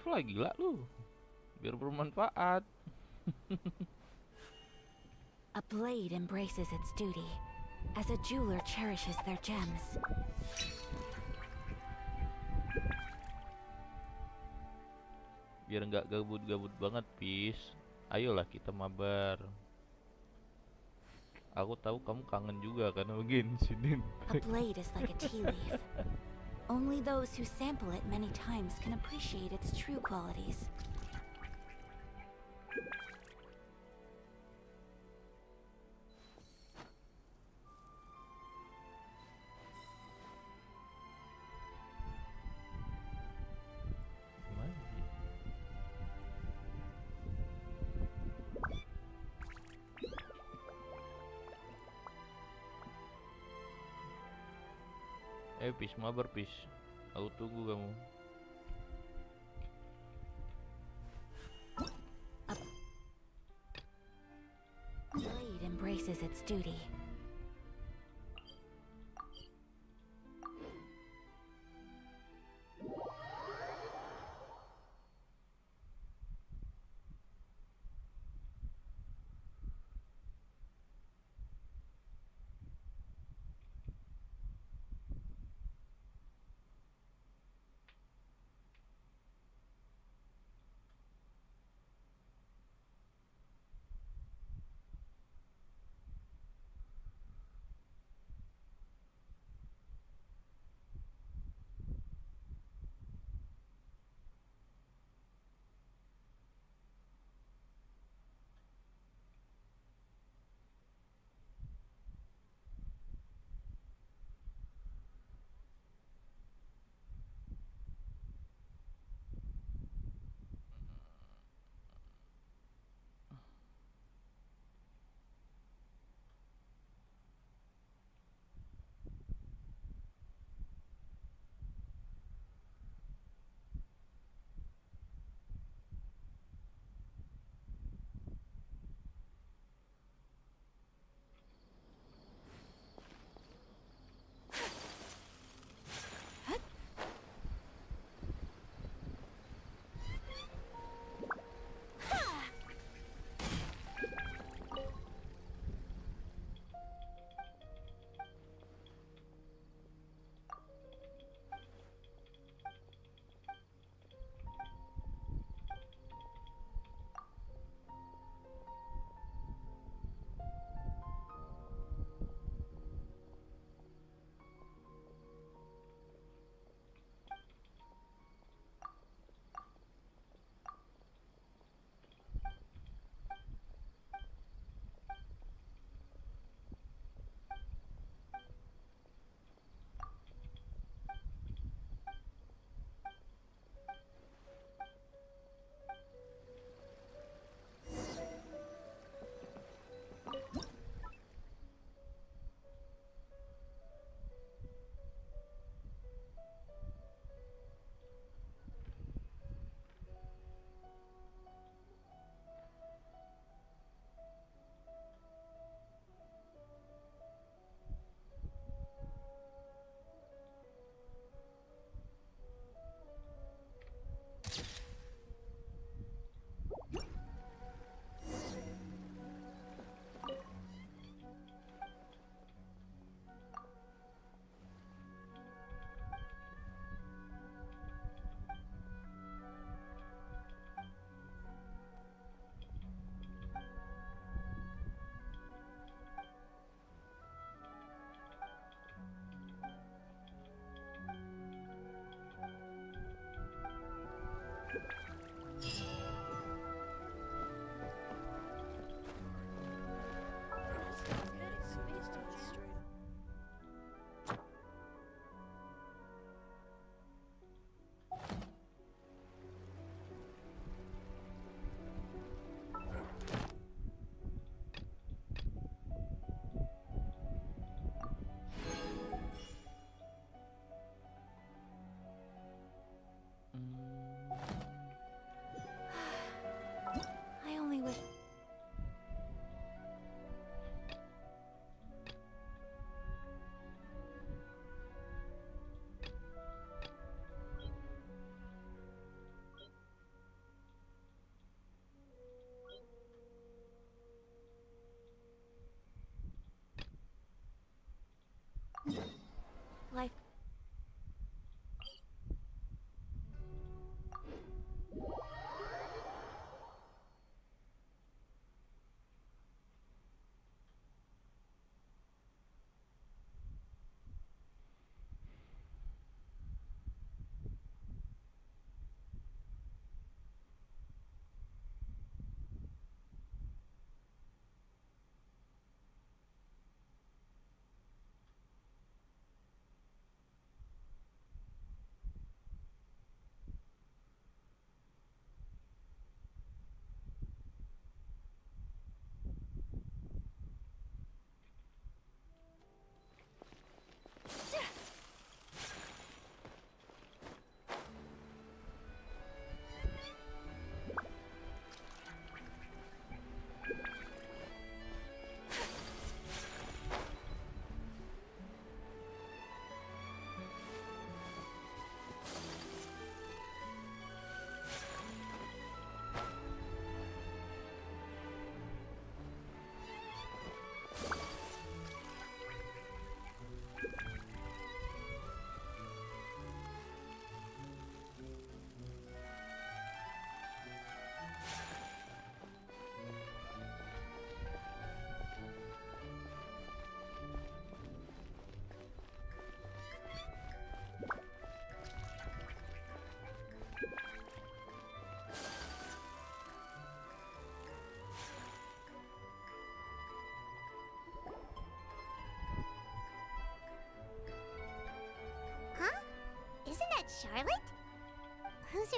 craft lah, gila lu. Biar bermanfaat. A blade embraces its duty, as a jeweler cherishes their gems. Biar nggak gabut-gabut banget, Pis. Ayolah kita mabar. Aku tahu kamu kangen juga kan sama Genshin. A blade is like a tea leaf. Only those who sample it many times can appreciate its true qualities. Gimana sih? Pis, mabar, Pis. Aku tunggu kamu. A blade embraces its duty.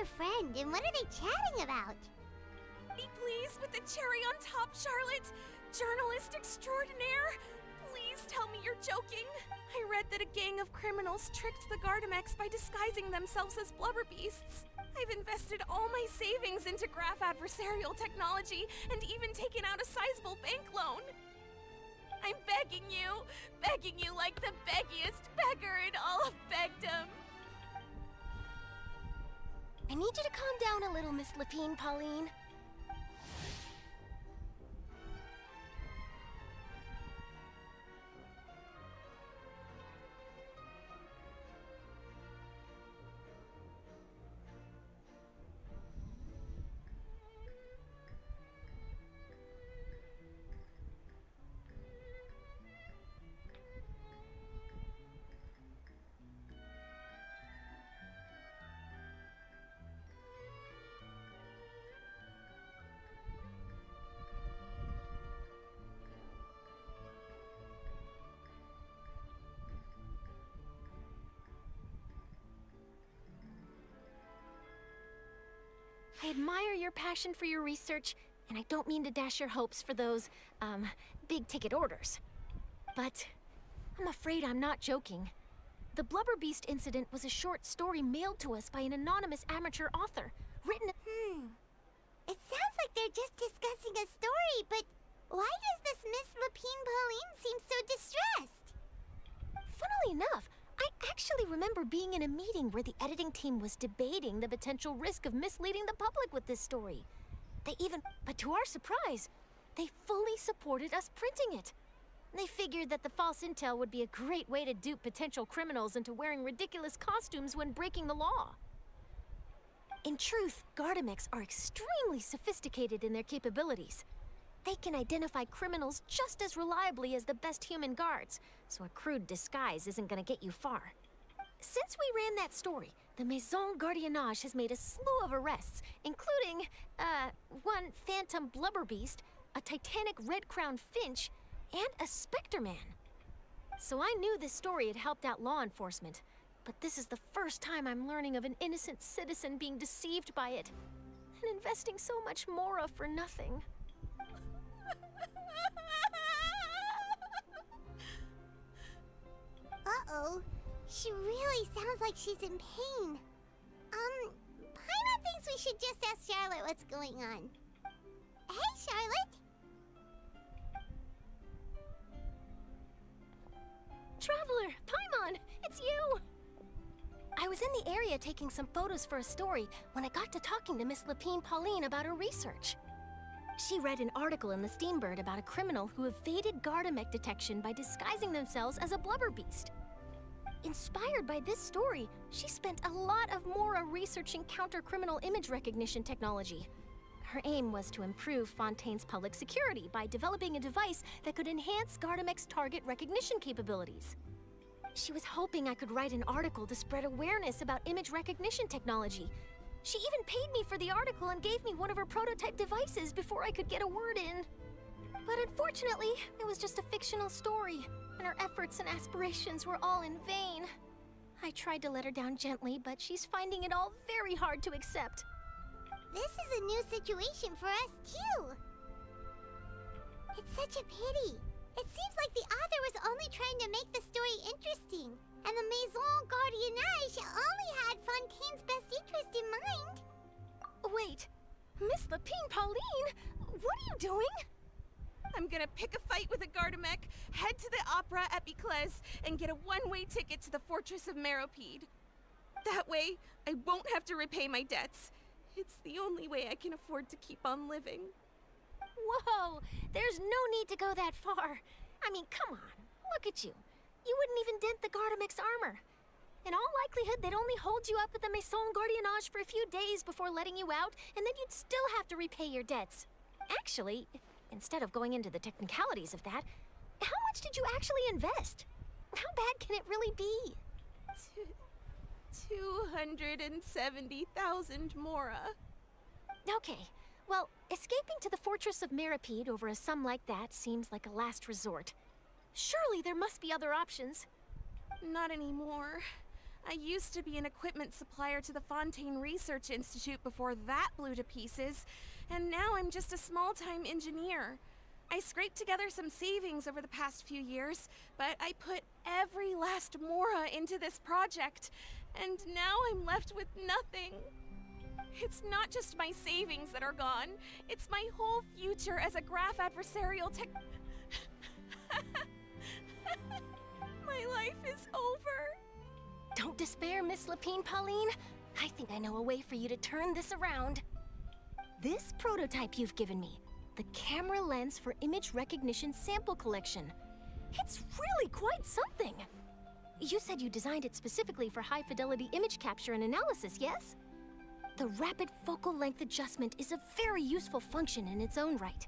your friend, and what are they chatting about? Be pleased with the cherry on top, Charlotte. Journalist extraordinaire. Please tell me you're joking. I read that a gang of criminals tricked the Gardamex by disguising themselves as blubber beasts. I've invested all my savings into graph adversarial technology and even taken out a sizable bank loan. I'm begging you like the beggiest beggar in all of begdom. I need you to calm down a little, Miss Lapine, Pauline. I admire your passion for your research, and I don't mean to dash your hopes for those, big-ticket orders. But I'm afraid I'm not joking. The Blubber Beast incident was a short story mailed to us by an anonymous amateur author, written... It sounds like they're just discussing a story, but why does this Miss Lapine Pauline seem so distressed? Funnily enough, I actually remember being in a meeting where the editing team was debating the potential risk of misleading the public with this story. But to our surprise, they fully supported us printing it. They figured that the false intel would be a great way to dupe potential criminals into wearing ridiculous costumes when breaking the law. In truth, Gardamex are extremely sophisticated in their capabilities. They can identify criminals just as reliably as the best human guards, so a crude disguise isn't gonna get you far. Since we ran that story, the Maison Gardiennage has made a slew of arrests, including, one phantom blubber beast, a titanic red-crowned finch, and a specter man. So I knew this story had helped out law enforcement, but this is the first time I'm learning of an innocent citizen being deceived by it, and investing so much mora for nothing. Uh-oh. She really sounds like she's in pain. Paimon thinks we should just ask Charlotte what's going on. Hey, Charlotte! Traveler, Paimon, it's you! I was in the area taking some photos for a story when I got to talking to Miss Lapine Pauline about her research. She read an article in the Steambird about a criminal who evaded Gardamex detection by disguising themselves as a blubber beast. Inspired by this story, she spent a lot of mora researching counter-criminal image recognition technology. Her aim was to improve Fontaine's public security by developing a device that could enhance Gardamex target recognition capabilities. She was hoping I could write an article to spread awareness about image recognition technology. She even paid me for the article and gave me one of her prototype devices before I could get a word in. But unfortunately, it was just a fictional story, and her efforts and aspirations were all in vain. I tried to let her down gently, but she's finding it all very hard to accept. This is a new situation for us, too. It's such a pity. It seems like the author was only trying to make the story interesting, and the Maison Gardiennage only had Fontaine's best interest in mind. Wait, Miss Lapine Pauline, what are you doing? I'm gonna pick a fight with a Gardamex, head to the Opera at Biclès, and get a one-way ticket to the Fortress of Meropide. That way, I won't have to repay my debts. It's the only way I can afford to keep on living. Whoa, there's no need to go that far. I mean, come on, look at you. You wouldn't even dent the Gardamex armor. In all likelihood, they'd only hold you up at the Maison Gardiennage for a few days before letting you out, and then you'd still have to repay your debts. Actually, instead of going into the technicalities of that, how much did you actually invest? How bad can it really be? 270,000 mora. Okay, well, escaping to the Fortress of Meropide over a sum like that seems like a last resort. Surely there must be other options. Not anymore. I used to be an equipment supplier to the Fontaine Research Institute before that blew to pieces, and now I'm just a small-time engineer. I scraped together some savings over the past few years, but I put every last mora into this project, and now I'm left with nothing. It's not just my savings that are gone, it's my whole future as a graph adversarial tech. My life is over. Don't despair, Miss Lapine Pauline. I think I know a way for you to turn this around. This prototype you've given me, the camera lens for image recognition sample collection. It's really quite something. You said you designed it specifically for high-fidelity image capture and analysis, yes? The rapid focal length adjustment is a very useful function in its own right.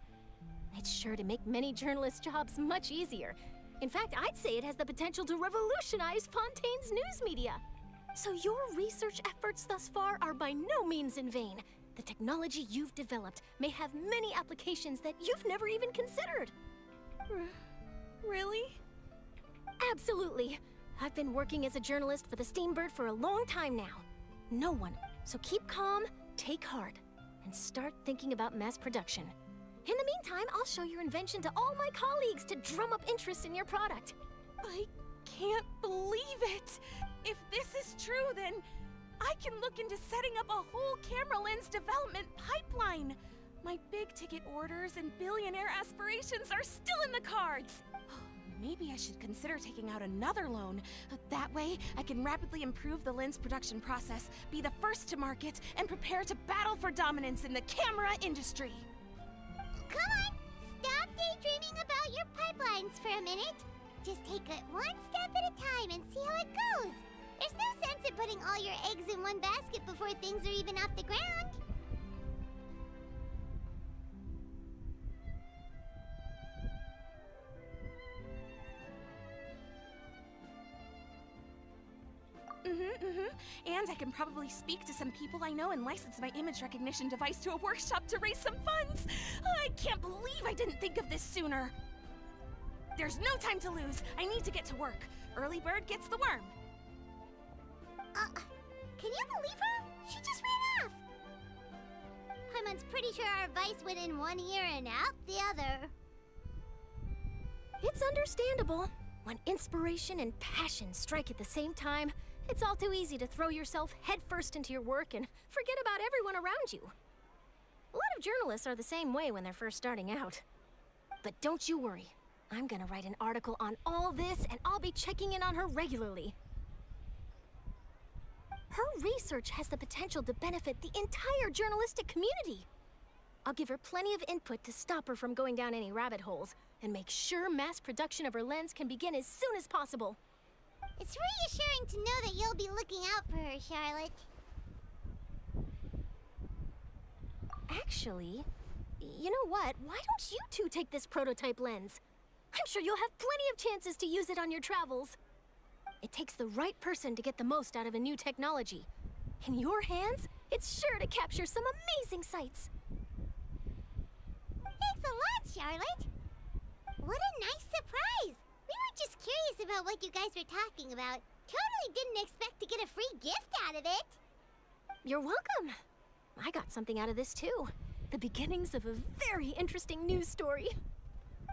It's sure to make many journalists' jobs much easier. In fact, I'd say it has the potential to revolutionize Fontaine's news media. So your research efforts thus far are by no means in vain. The technology you've developed may have many applications that you've never even considered. Really? Absolutely. I've been working as a journalist for the Steambird for a long time now. No one. So keep calm, take heart, and start thinking about mass production. In the meantime, I'll show your invention to all my colleagues to drum up interest in your product. I can't believe it! If this is true, then I can look into setting up a whole camera lens development pipeline. My big-ticket orders and billionaire aspirations are still in the cards. Maybe I should consider taking out another loan. That way, I can rapidly improve the lens production process, be the first to market, and prepare to battle for dominance in the camera industry. Come on, stop daydreaming about your pipelines for a minute. Just take it one step at a time and see how it goes. There's no sense in putting all your eggs in one basket before things are even off the ground. And I can probably speak to some people I know and license my image recognition device to a workshop to raise some funds. I can't believe I didn't think of this sooner. There's no time to lose. I need to get to work. Early bird gets the worm. Can you believe her? She just ran off. Paimon's pretty sure our advice went in one ear and out the other. It's understandable. When inspiration and passion strike at the same time, it's all too easy to throw yourself headfirst into your work and forget about everyone around you. A lot of journalists are the same way when they're first starting out. But don't you worry. I'm gonna write an article on all this, and I'll be checking in on her regularly. Her research has the potential to benefit the entire journalistic community. I'll give her plenty of input to stop her from going down any rabbit holes, and make sure mass production of her lens can begin as soon as possible. It's reassuring to know that you'll be looking out for her, Charlotte. Actually, you know what? Why don't you two take this prototype lens? I'm sure you'll have plenty of chances to use it on your travels. It takes the right person to get the most out of a new technology. In your hands, it's sure to capture some amazing sights. Thanks a lot, Charlotte. What a nice surprise. We were just curious about what you guys were talking about. Totally didn't expect to get a free gift out of it. You're welcome. I got something out of this too. The beginnings of a very interesting news story.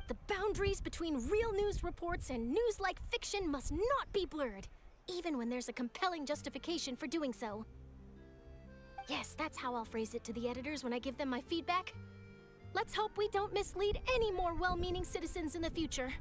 The boundaries between real news reports and news-like fiction must not be blurred, even when there's a compelling justification for doing so. Yes, that's how I'll phrase it to the editors when I give them my feedback. Let's hope we don't mislead any more well-meaning citizens in the future.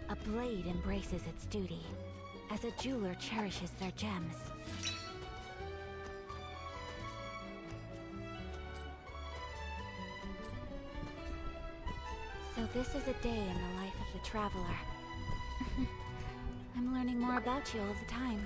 A blade embraces its duty, as a jeweler cherishes their gems. So this is a day in the life of the traveler. I'm learning more about you all the time.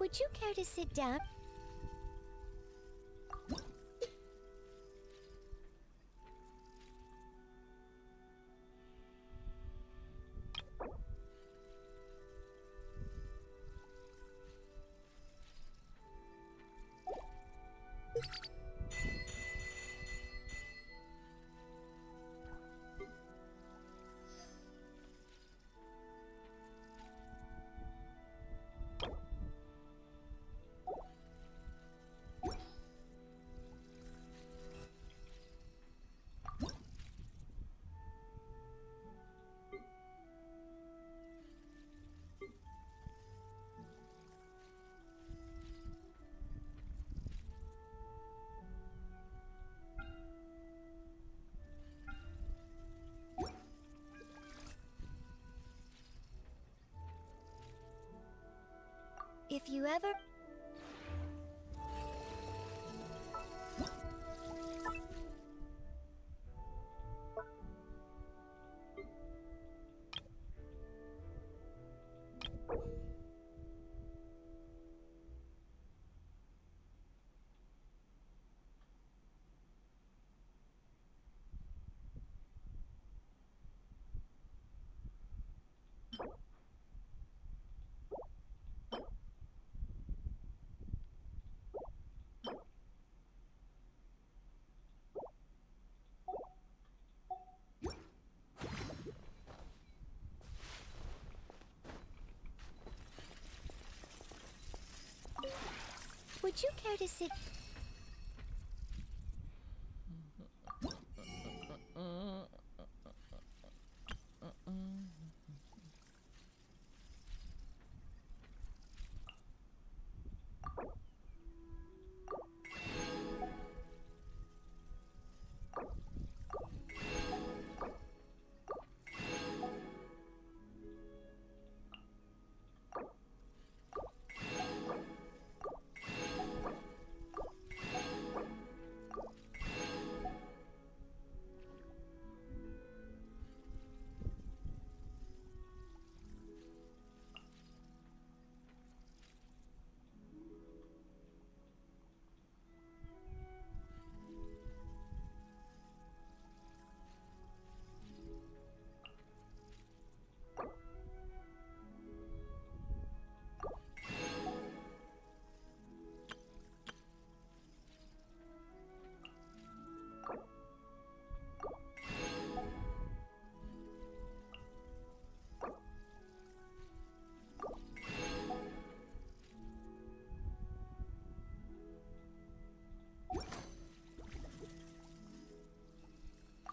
Would you care to sit down? If you ever... Would you care to sit...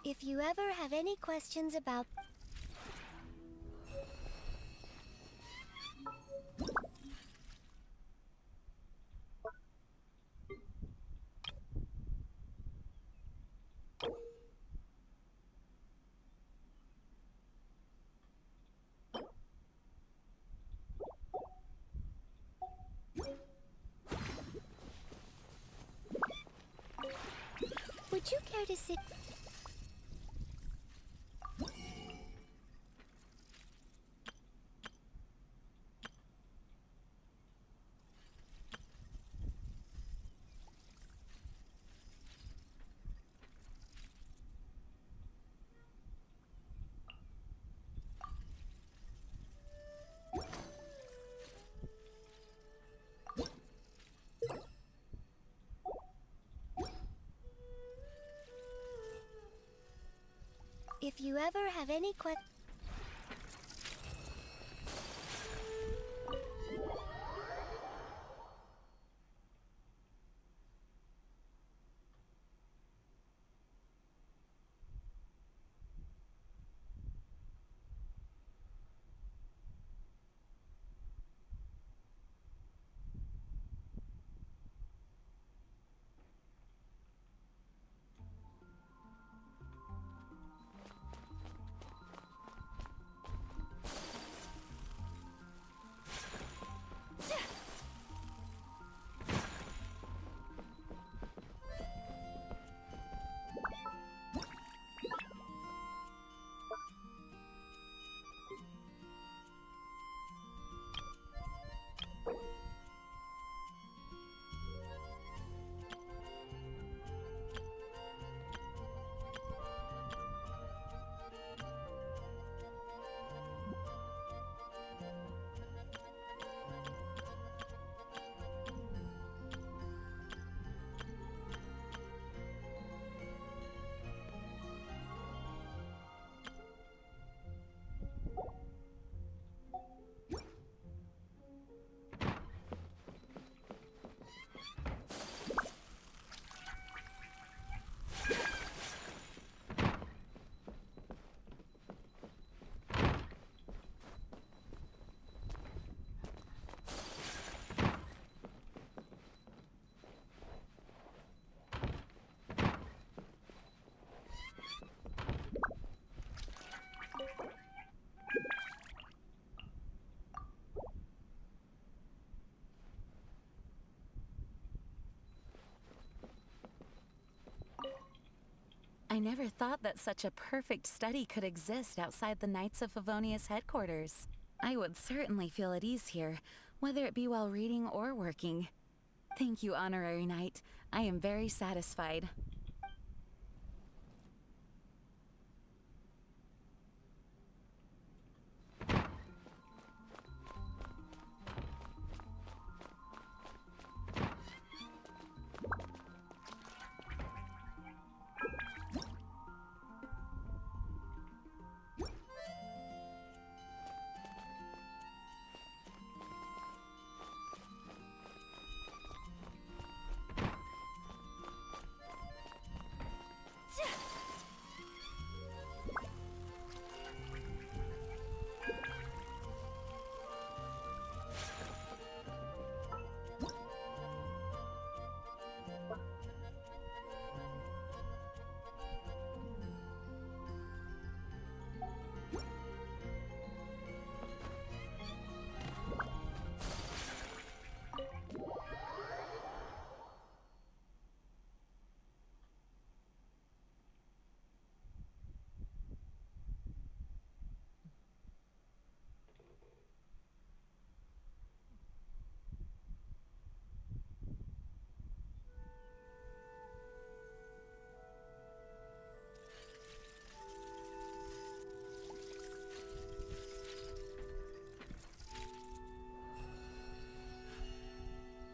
If you ever have any questions about... to sit. If you ever have any questions. I never thought that such a perfect study could exist outside the Knights of Favonia's headquarters. I would certainly feel at ease here, whether it be while reading or working. Thank you, Honorary Knight. I am very satisfied.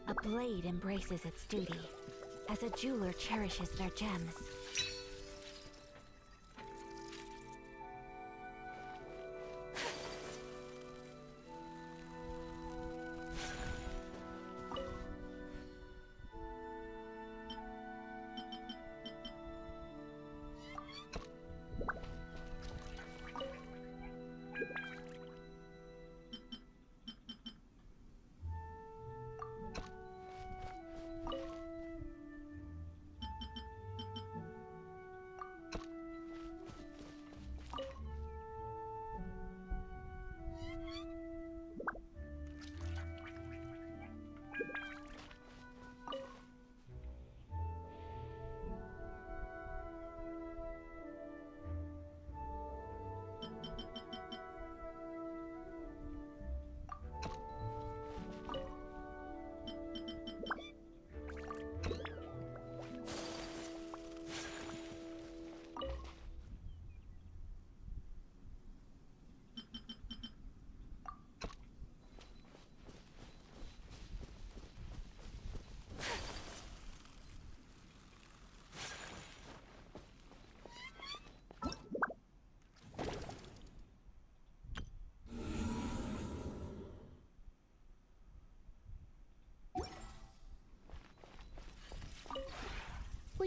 A blade embraces its duty, as a jeweler cherishes their gems.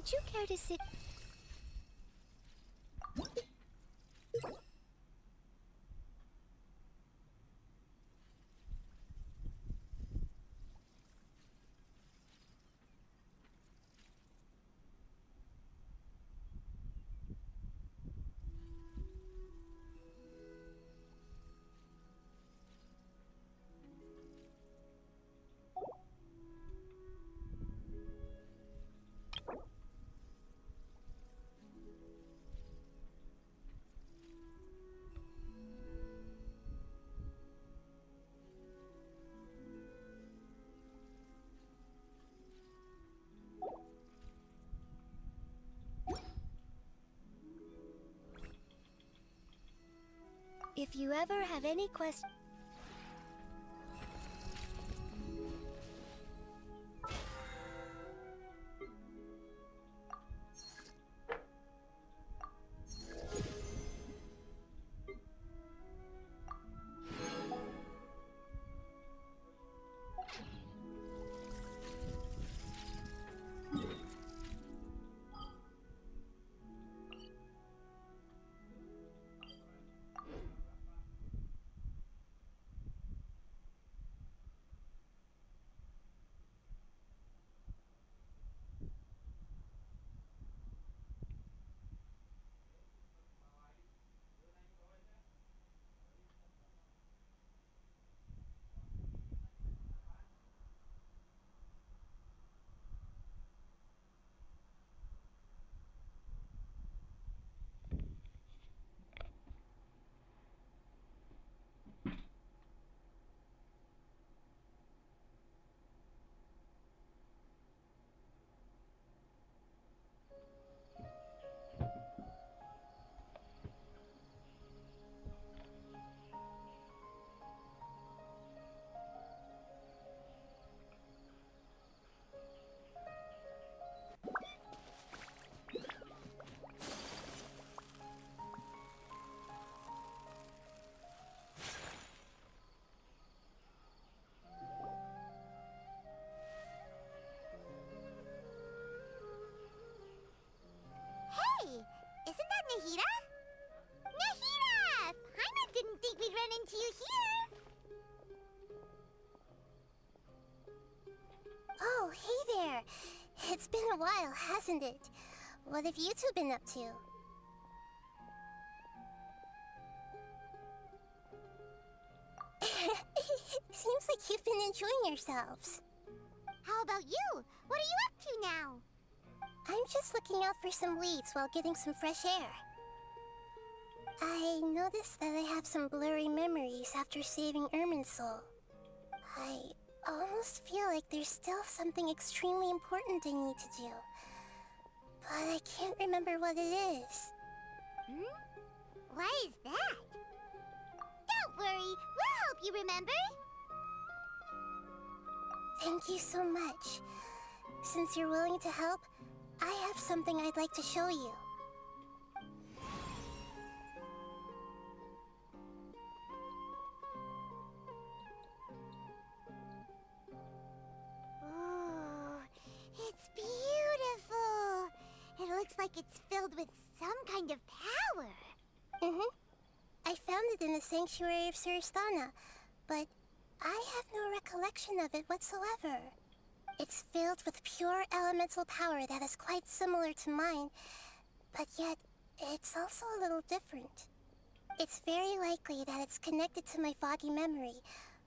Would you care to sit? If you ever have any questions. Isn't that Nahida? Nahida! Paimon didn't think we'd run into you here. Oh, hey there. It's been a while, hasn't it? What have you two been up to? Seems like you've been enjoying yourselves. How about you? What are you up to now? I'm just looking out for some leads while getting some fresh air. I noticed that I have some blurry memories after saving Irminsul. I almost feel like there's still something extremely important I need to do. But I can't remember what it is. Why is that? Don't worry, we'll help you remember. Thank you so much. Since you're willing to help, I have something I'd like to show you. Oh, it's beautiful. It looks like it's filled with some kind of power. I found it in the sanctuary of Suristana, but I have no recollection of it whatsoever. It's filled with pure elemental power that is quite similar to mine, but yet it's also a little different. It's very likely that it's connected to my foggy memory,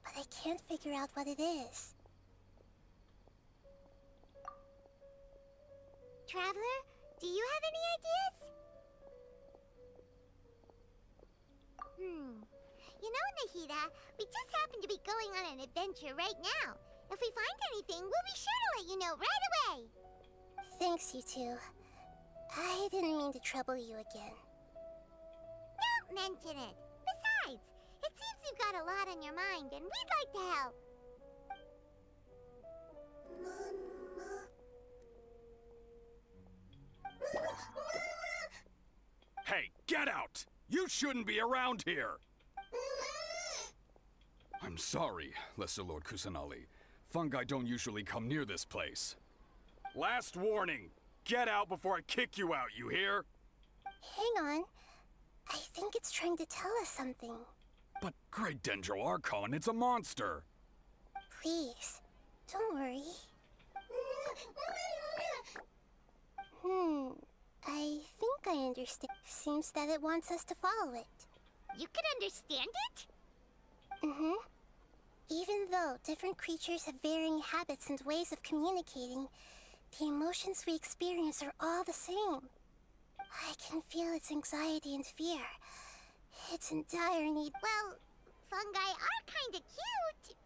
but I can't figure out what it is. Traveler, do you have any ideas? You know, Nahida, we just happen to be going on an adventure right now. If we find anything, we'll be sure to let you know right away. Thanks, you two. I didn't mean to trouble you again. Don't mention it. Besides, it seems you've got a lot on your mind, and we'd like to help. Hey, get out! You shouldn't be around here! I'm sorry, Lesser Lord Kusanali. Fungi don't usually come near this place. Last warning! Get out before I kick you out, you hear? Hang on. I think it's trying to tell us something. But Great Dendro Archon, it's a monster. Please, don't worry. I think I understand. Seems that it wants us to follow it. You can understand it? Even though different creatures have varying habits and ways of communicating, the emotions we experience are all the same. I can feel its anxiety and fear. It's in dire need. Well, fungi are kinda cute,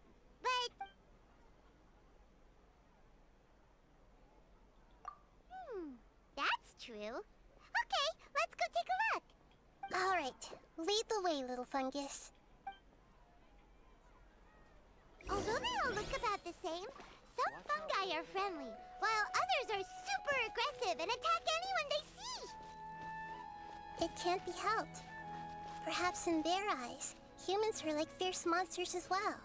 but... that's true. Okay, let's go take a look. All right, lead the way, little fungus. Although they all look about the same, some fungi are friendly, while others are super aggressive and attack anyone they see. It can't be helped. Perhaps in their eyes, humans are like fierce monsters as well.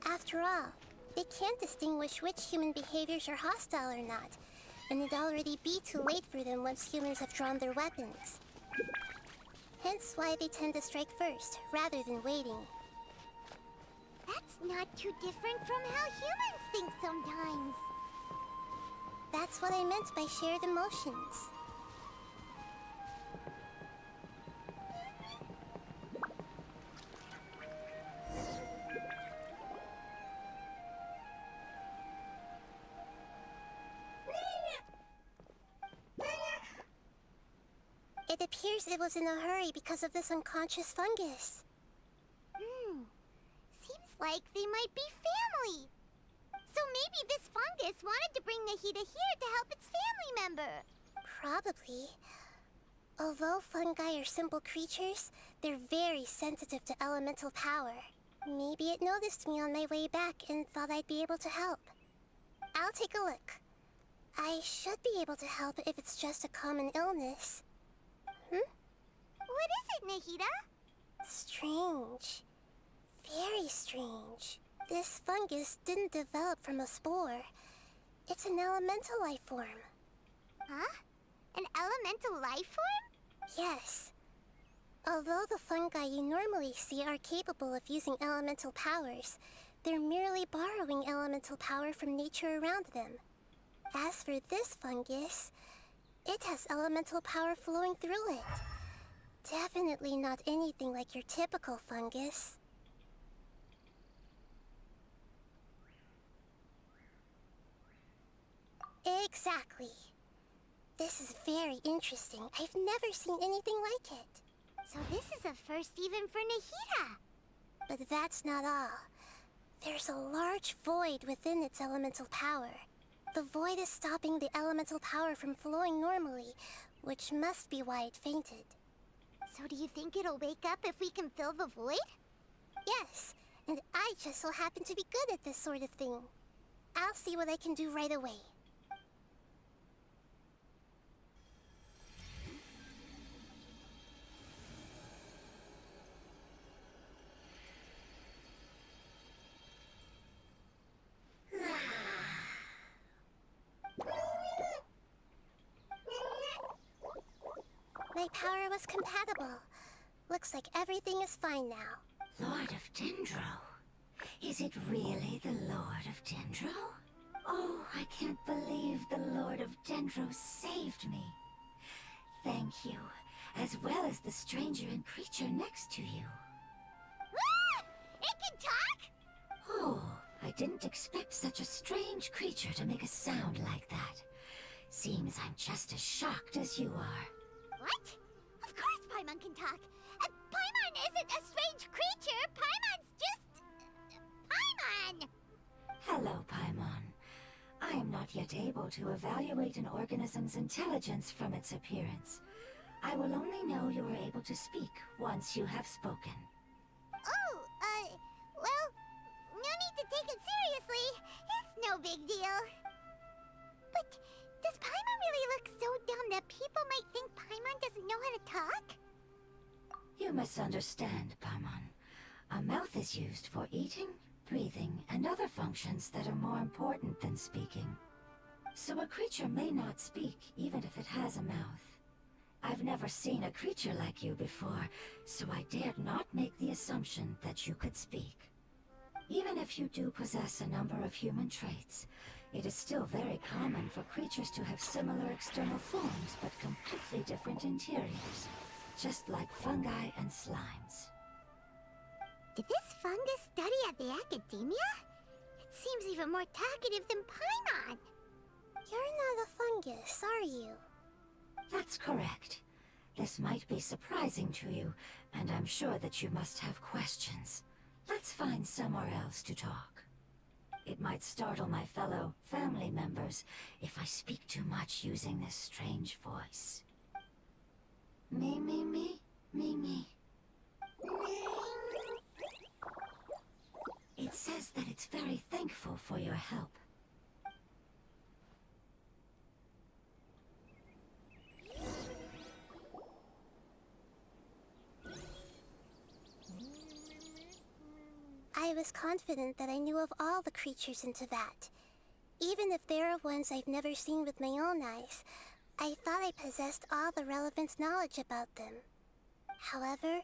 After all, they can't distinguish which human behaviors are hostile or not, and it'd already be too late for them once humans have drawn their weapons. Hence why they tend to strike first, rather than waiting. That's not too different from how humans think sometimes. That's what I meant by shared emotions. It appears it was in a hurry because of this unconscious fungus. Seems like they might be family. So maybe this fungus wanted to bring Nahida here to help its family member. Probably. Although fungi are simple creatures, they're very sensitive to elemental power. Maybe it noticed me on my way back and thought I'd be able to help. I'll take a look. I should be able to help if it's just a common illness. What is it, Nahida? Strange. Very strange. This fungus didn't develop from a spore. It's an elemental life form. Huh? An elemental life form? Yes. Although the fungi you normally see are capable of using elemental powers, they're merely borrowing elemental power from nature around them. As for this fungus, it has elemental power flowing through it. Definitely not anything like your typical fungus. Exactly. This is very interesting. I've never seen anything like it. So this is a first even for Nahida. But that's not all. There's a large void within its elemental power. The void is stopping the elemental power from flowing normally, which must be why it fainted. So do you think it'll wake up if we can fill the void? Yes, and I just so happen to be good at this sort of thing. I'll see what I can do right away. My power was compatible. Looks like everything is fine now. Lord of Dendro? Is it really the Lord of Dendro? Oh, I can't believe the Lord of Dendro saved me. Thank you, as well as the stranger and creature next to you. Ah! It can talk? Oh, I didn't expect such a strange creature to make a sound like that. Seems I'm just as shocked as you are. What? Of course Paimon can talk. Paimon isn't a strange creature. Paimon's just... Paimon! Hello, Paimon. I am not yet able to evaluate an organism's intelligence from its appearance. I will only know you are able to speak once you have spoken. Oh, well, no need to take it seriously. It's no big deal. But does Paimon really look so dumb that people might think Paimon doesn't know how to talk? You misunderstand, Paimon. A mouth is used for eating, breathing, and other functions that are more important than speaking. So a creature may not speak, even if it has a mouth. I've never seen a creature like you before, so I dared not make the assumption that you could speak. Even if you do possess a number of human traits, it is still very common for creatures to have similar external forms but completely different interiors, just like fungi and slimes. Did this fungus study at the academia? It seems even more talkative than Paimon. You're not a fungus, are you? That's correct. This might be surprising to you, and I'm sure that you must have questions. Let's find somewhere else to talk. It might startle my fellow family members if I speak too much using this strange voice. Me, me, me, me, me. It says that it's very thankful for your help. I was confident that I knew of all the creatures in Teyvat. Even if there are ones I've never seen with my own eyes, I thought I possessed all the relevant knowledge about them. However,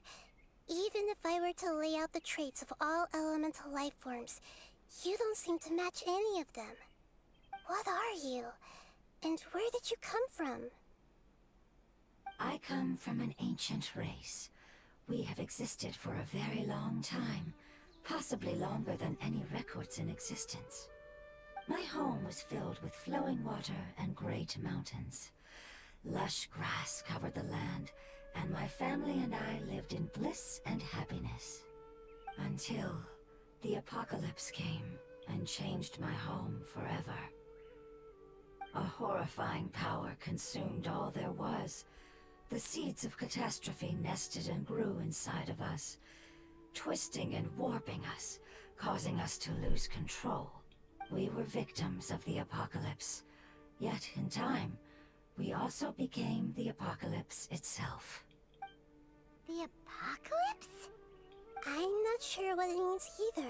even if I were to lay out the traits of all elemental life forms, you don't seem to match any of them. What are you? And where did you come from? I come from an ancient race. We have existed for a very long time, possibly longer than any records in existence. My home was filled with flowing water and great mountains. Lush grass covered the land, and my family and I lived in bliss and happiness. Until the apocalypse came and changed my home forever. A horrifying power consumed all there was. The seeds of catastrophe nested and grew inside of us, twisting and warping us, causing us to lose control. We were victims of the apocalypse, yet in time, we also became the apocalypse itself. The apocalypse? I'm not sure what it means either.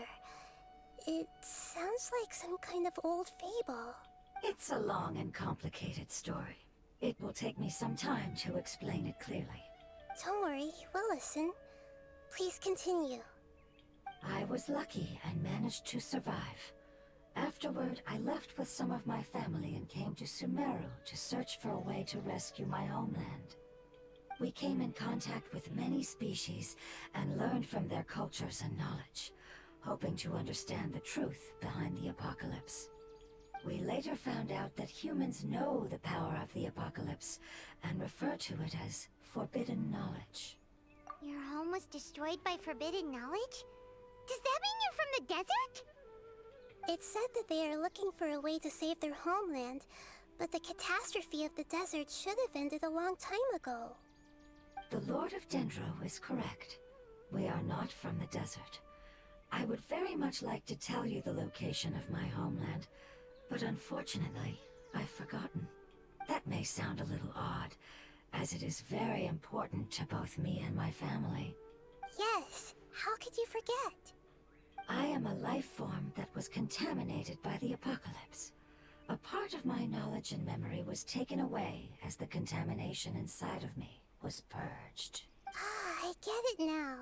It sounds like some kind of old fable. It's a long and complicated story. It will take me some time to explain it clearly. Don't worry, we'll listen. Please continue. I was lucky and managed to survive. Afterward, I left with some of my family and came to Sumeru to search for a way to rescue my homeland. We came in contact with many species and learned from their cultures and knowledge, hoping to understand the truth behind the apocalypse. We later found out that humans know the power of the apocalypse and refer to it as forbidden knowledge. Your home was destroyed by forbidden knowledge? Does that mean you're from the desert? It said that they are looking for a way to save their homeland, but the catastrophe of the desert should have ended a long time ago. The Lord of Dendro is correct. We are not from the desert. I would very much like to tell you the location of my homeland, but unfortunately, I've forgotten. That may sound a little odd, as it is very important to both me and my family. Yes, how could you forget? I am a life form that was contaminated by the apocalypse. A part of my knowledge and memory was taken away as the contamination inside of me was purged. Ah, I get it now.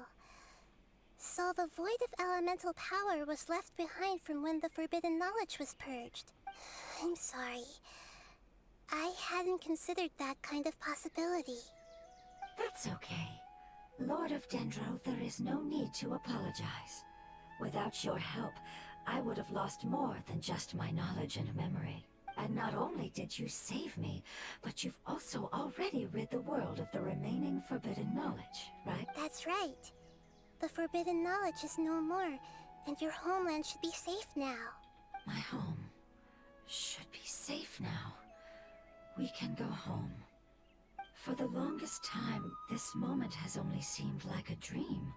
So the void of elemental power was left behind from when the forbidden knowledge was purged. I'm sorry. I hadn't considered that kind of possibility. That's okay. Lord of Dendro, there is no need to apologize. Without your help, I would have lost more than just my knowledge and memory. And not only did you save me, but you've also already rid the world of the remaining forbidden knowledge, right? That's right. The forbidden knowledge is no more, and your homeland should be safe now. My home should be safe now. We can go home. For the longest time, this moment has only seemed like a dream.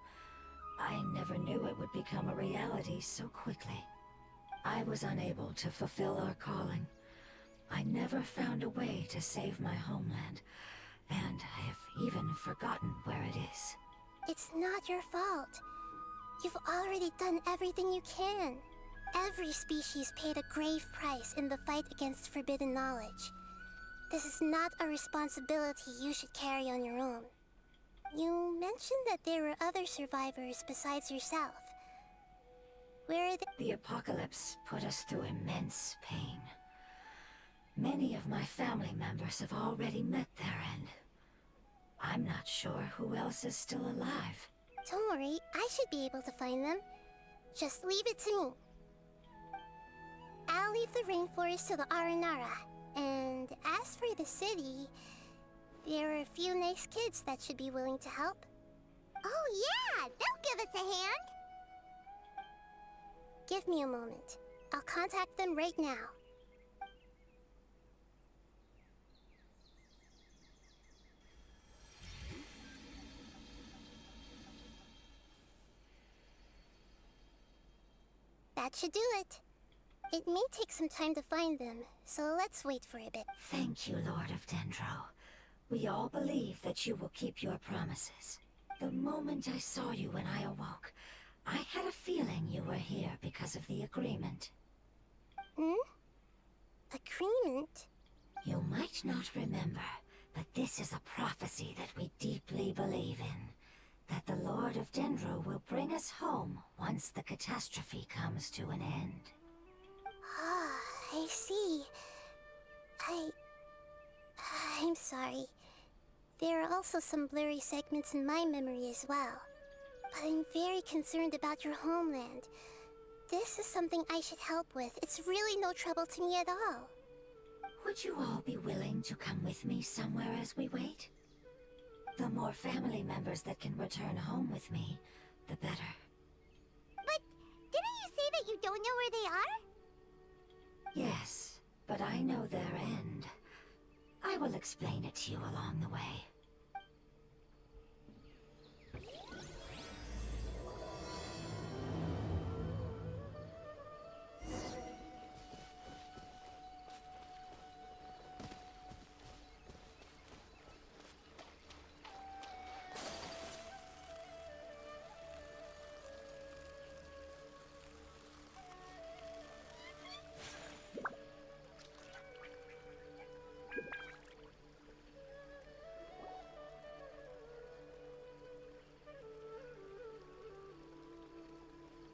I never knew it would become a reality so quickly. I was unable to fulfill our calling. I never found a way to save my homeland, and I have even forgotten where it is. It's not your fault. You've already done everything you can. Every species paid a grave price in the fight against forbidden knowledge. This is not a responsibility you should carry on your own. You mentioned that there were other survivors besides yourself. Where are they? The apocalypse put us through immense pain. Many of my family members have already met their end. I'm not sure who else is still alive. Don't worry, I should be able to find them. Just leave it to me. I'll leave the rainforest to the Aranara. And as for the city, there are a few nice kids that should be willing to help. Oh yeah, they'll give us a hand. Give me a moment. I'll contact them right now. That should do it. It may take some time to find them, so let's wait for a bit. Thank you, Lord of Dendro. We all believe that you will keep your promises. The moment I saw you when I awoke, I had a feeling you were here because of the agreement. Agreement? You might not remember, but this is a prophecy that we deeply believe in. That the Lord of Dendro will bring us home once the catastrophe comes to an end. Ah, I see. I'm sorry. There are also some blurry segments in my memory as well. But I'm very concerned about your homeland. This is something I should help with. It's really no trouble to me at all. Would you all be willing to come with me somewhere as we wait? The more family members that can return home with me, the better. But didn't you say that you don't know where they are? Yes, but I know their end. I will explain it to you along the way.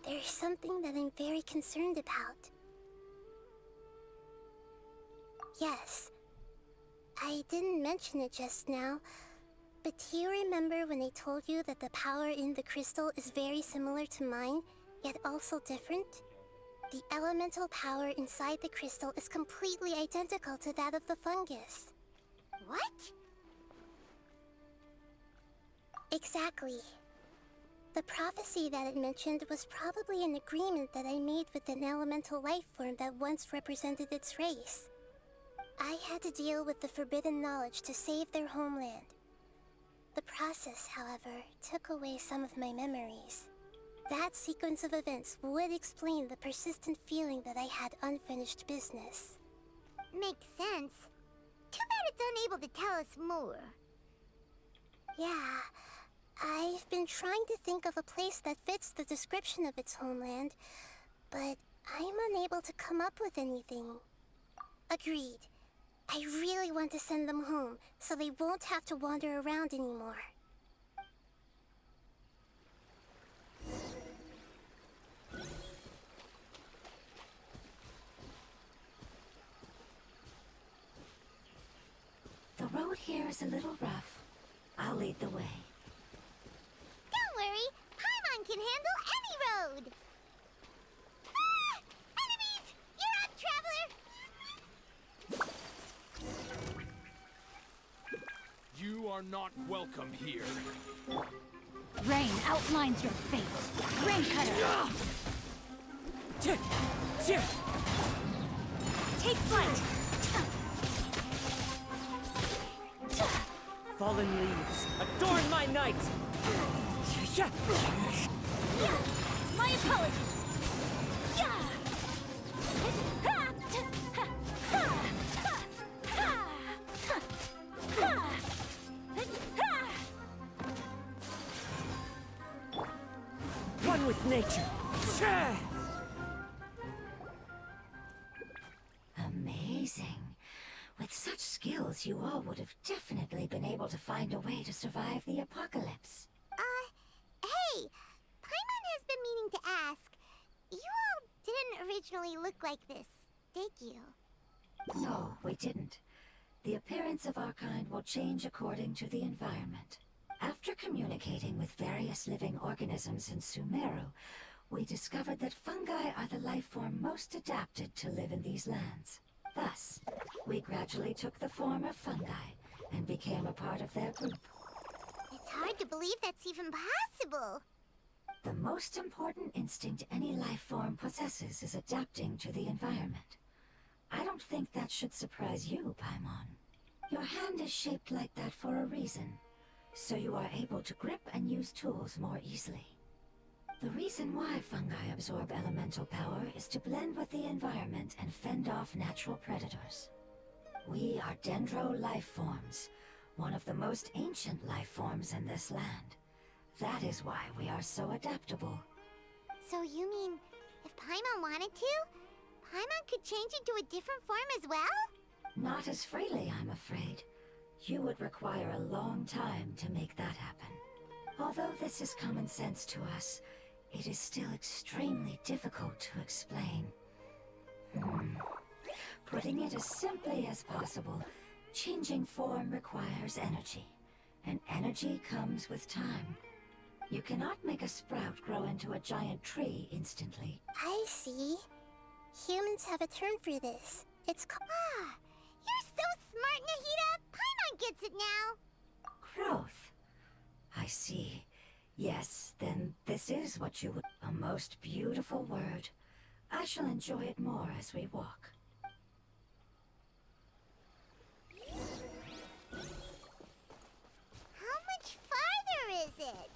There's something that I'm very concerned about. Yes, I didn't mention it just now, but do you remember when I told you that the power in the crystal is very similar to mine, yet also different? The elemental power inside the crystal is completely identical to that of the fungus. What? Exactly. The prophecy that it mentioned was probably an agreement that I made with an elemental life form that once represented its race. I had to deal with the forbidden knowledge to save their homeland. The process, however, took away some of my memories. That sequence of events would explain the persistent feeling that I had unfinished business. Makes sense. Too bad it's unable to tell us more. Yeah. I've been trying to think of a place that fits the description of its homeland, but I'm unable to come up with anything. Agreed. I really want to send them home, so they won't have to wander around anymore. The road here is a little rough. I'll lead the way. Don't worry, Paimon can handle any road! Ah! Enemies! You're up, traveler! You are not welcome here. Rain outlines your fate. Rain cutter. Take flight. Fallen leaves, adorn my night! My apologies. One with nature! else you all would have definitely been able to find a way to survive the apocalypse. Hey! Paimon has been meaning to ask. You all didn't originally look like this, did you? No, we didn't. The appearance of our kind will change according to the environment. After communicating with various living organisms in Sumeru, we discovered that fungi are the life form most adapted to live in these lands. Thus, we gradually took the form of fungi and became a part of their group. It's hard to believe that's even possible. The most important instinct any life form possesses is adapting to the environment. I don't think that should surprise you, Paimon. Your hand is shaped like that for a reason, so you are able to grip and use tools more easily. The reason why fungi absorb elemental power is to blend with the environment and fend off natural predators. We are dendro life forms, one of the most ancient life forms in this land. That is why we are so adaptable. So you mean, if Paimon wanted to, Paimon could change into a different form as well? Not as freely, I'm afraid. You would require a long time to make that happen. Although this is common sense to us, it is still extremely difficult to explain. Putting it as simply as possible, changing form requires energy, and energy comes with time. You cannot make a sprout grow into a giant tree instantly. I see. Humans have a term for this. It's called... Ah! You're so smart, Nahida! Paimon gets it now! Growth. I see. Yes, then this is what you would... A most beautiful word. I shall enjoy it more as we walk. How much farther is it?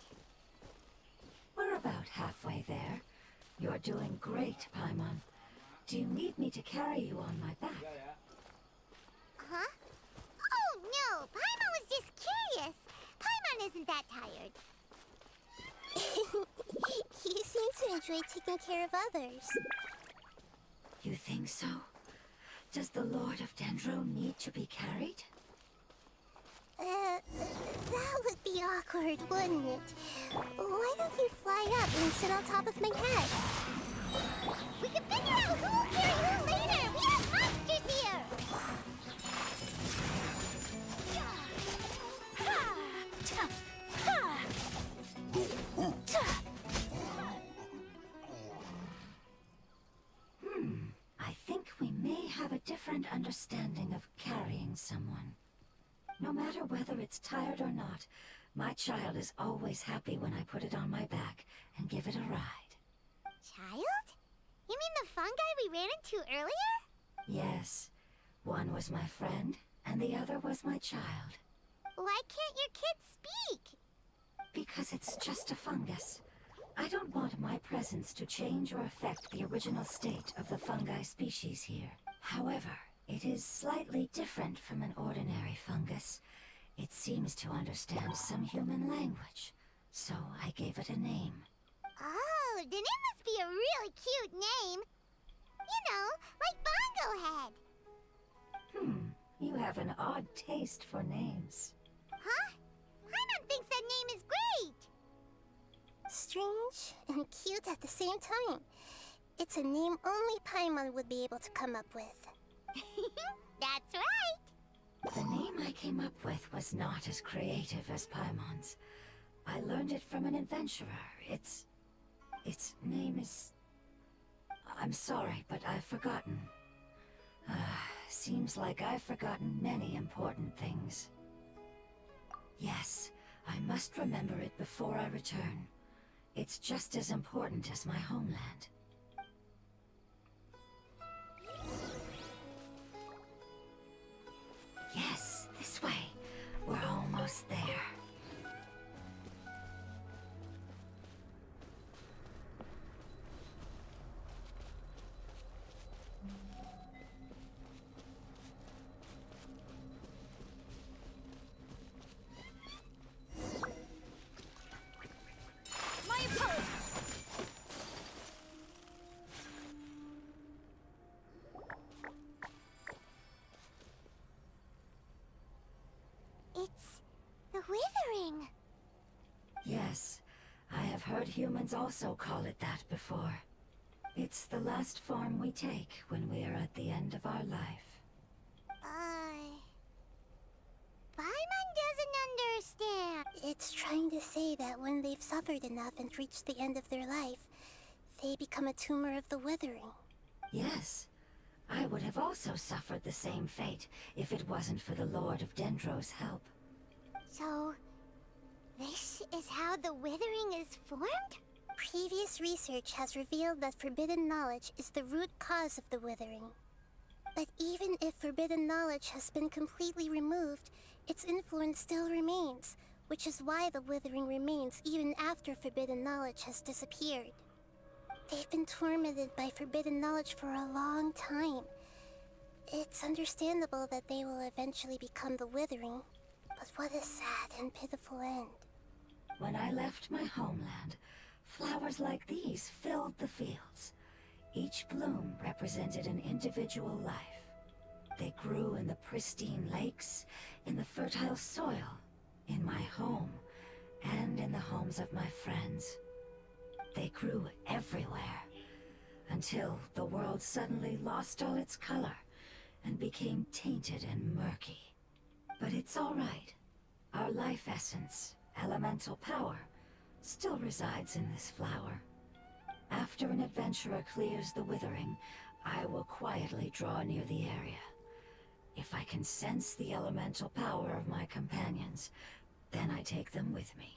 We're about halfway there. You're doing great, Paimon. Do you need me to carry you on my back? Huh? Oh, no! Paimon was just curious. Paimon isn't that tired. He seems to enjoy taking care of others. You think so? Does the Lord of Dendro need to be carried? That would be awkward, wouldn't it? Why don't you fly up and sit on top of my head? We can figure out who will carry who later! We have monsters here! I think we may have a different understanding of carrying someone. No matter whether it's tired or not, my child is always happy when I put it on my back and give it a ride. Child? You mean the fungi we ran into earlier? Yes. One was my friend, and the other was my child. Why can't your kid speak? Because it's just a fungus. I don't want my presence to change or affect the original state of the fungi species here. However, it is slightly different from an ordinary fungus. It seems to understand some human language, so I gave it a name. Oh, then it must be a really cute name. You know, like Bongo Head. You have an odd taste for names. Huh? Paimon thinks that name is great. Strange and cute at the same time. It's a name only Paimon would be able to come up with. That's right. The name I came up with was not as creative as Paimon's. I learned it from an adventurer. Its name is... I'm sorry, but I've forgotten. Seems like I've forgotten many important things. Yes, I must remember it before I return. It's just as important as my homeland. Yes, this way. We're almost there. My apologies. withering. Yes, I have heard humans also call it that before. It's the last form we take when we are at the end of our life. Paimon doesn't understand. It's trying to say that when they've suffered enough and reached the end of their life, they become a tumor of the withering. Yes, I would have also suffered the same fate if it wasn't for the Lord of Dendro's help. So, this is how the withering is formed? Previous research has revealed that forbidden knowledge is the root cause of the withering. But even if forbidden knowledge has been completely removed, its influence still remains, which is why the withering remains even after forbidden knowledge has disappeared. They've been tormented by forbidden knowledge for a long time. It's understandable that they will eventually become the withering, but what a sad and pitiful end. When I left my homeland, flowers like these filled the fields. Each bloom represented an individual life. They grew in the pristine lakes, in the fertile soil, in my home, and in the homes of my friends. They grew everywhere, until the world suddenly lost all its color and became tainted and murky. But it's all right. Our life essence, elemental power, still resides in this flower. After an adventurer clears the withering, I will quietly draw near the area. If I can sense the elemental power of my companions, then I take them with me.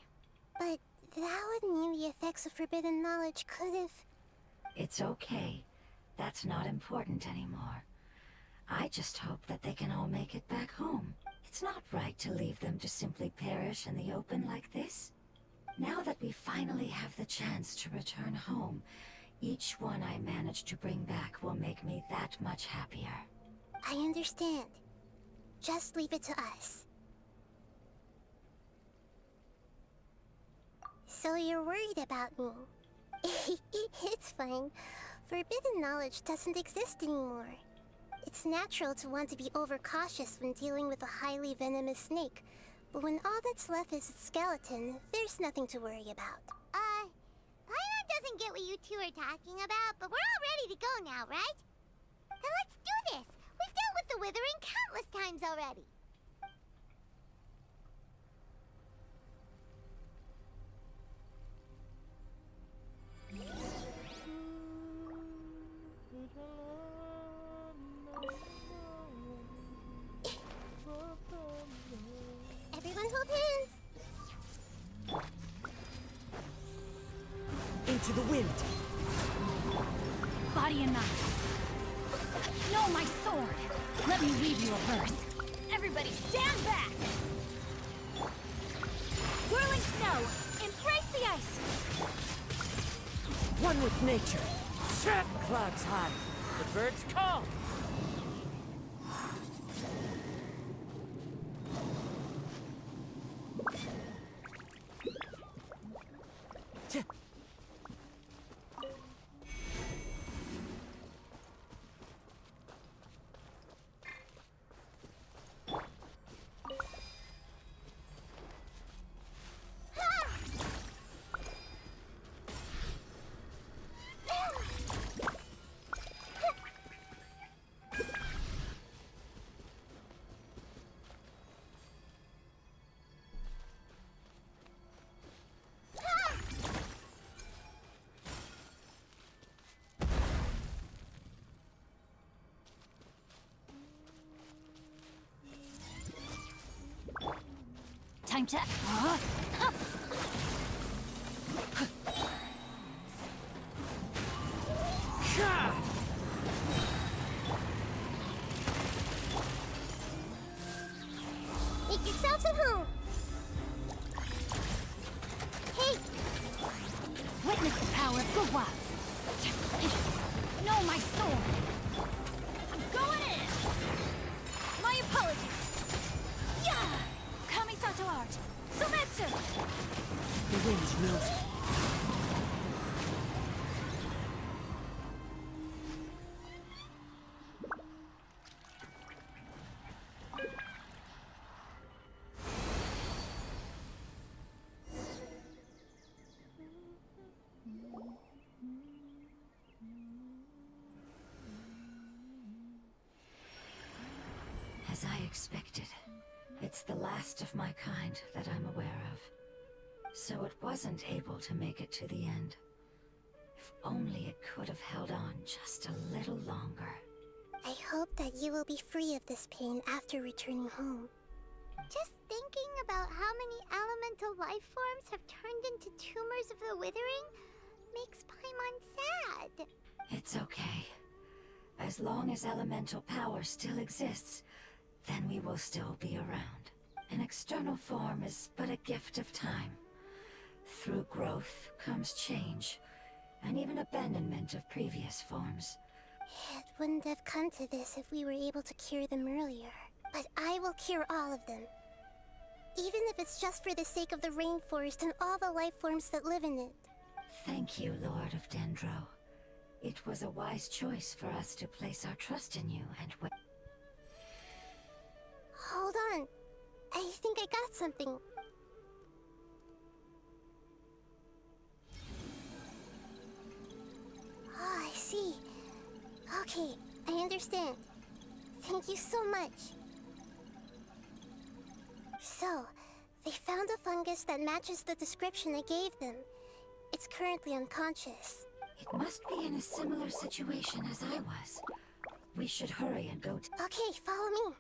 But that would mean the effects of forbidden knowledge could have... It's okay. That's not important anymore. I just hope that they can all make it back home. It's not right to leave them to simply perish in the open like this. Now that we finally have the chance to return home, each one I manage to bring back will make me that much happier. I understand. Just leave it to us. So you're worried about me? It's fine. Forbidden knowledge doesn't exist anymore. It's natural to want to be overcautious when dealing with a highly venomous snake, but when all that's left is its skeleton, there's nothing to worry about. Paimon doesn't get what you two are talking about, but we're all ready to go now, right? Then let's do this! We've dealt with the withering countless times already! Everyone hold hands! Into the wind. Body and knife. No, my sword! Let me read you a verse. Everybody stand back! Whirling snow! Embrace the ice! One with nature. Set clouds high. The birds call. Time to... Make yourselves at home! Hey! Witness the power of Gugwa! No, my sword! I'm going in! My apologies! Yeah! Kamisato art! Sometsu! The wind knows me. expected. It's the last of my kind that I'm aware of. So it wasn't able to make it to the end. If only it could have held on just a little longer. I hope that you will be free of this pain after returning home. Just thinking about how many elemental life forms have turned into tumors of the withering makes Paimon sad. It's okay. As long as elemental power still exists, then we will still be around. An external form is but a gift of time. Through growth comes change, and even abandonment of previous forms. It wouldn't have come to this if we were able to cure them earlier. But I will cure all of them. Even if it's just for the sake of the rainforest and all the life forms that live in it. Thank you, Lord of Dendro. It was a wise choice for us to place our trust in you and wait. Hold on. I think I got something. Oh, I see. Okay, I understand. Thank you so much. So, they found a fungus that matches the description I gave them. It's currently unconscious. It must be in a similar situation as I was. We should hurry and go to... Okay, follow me.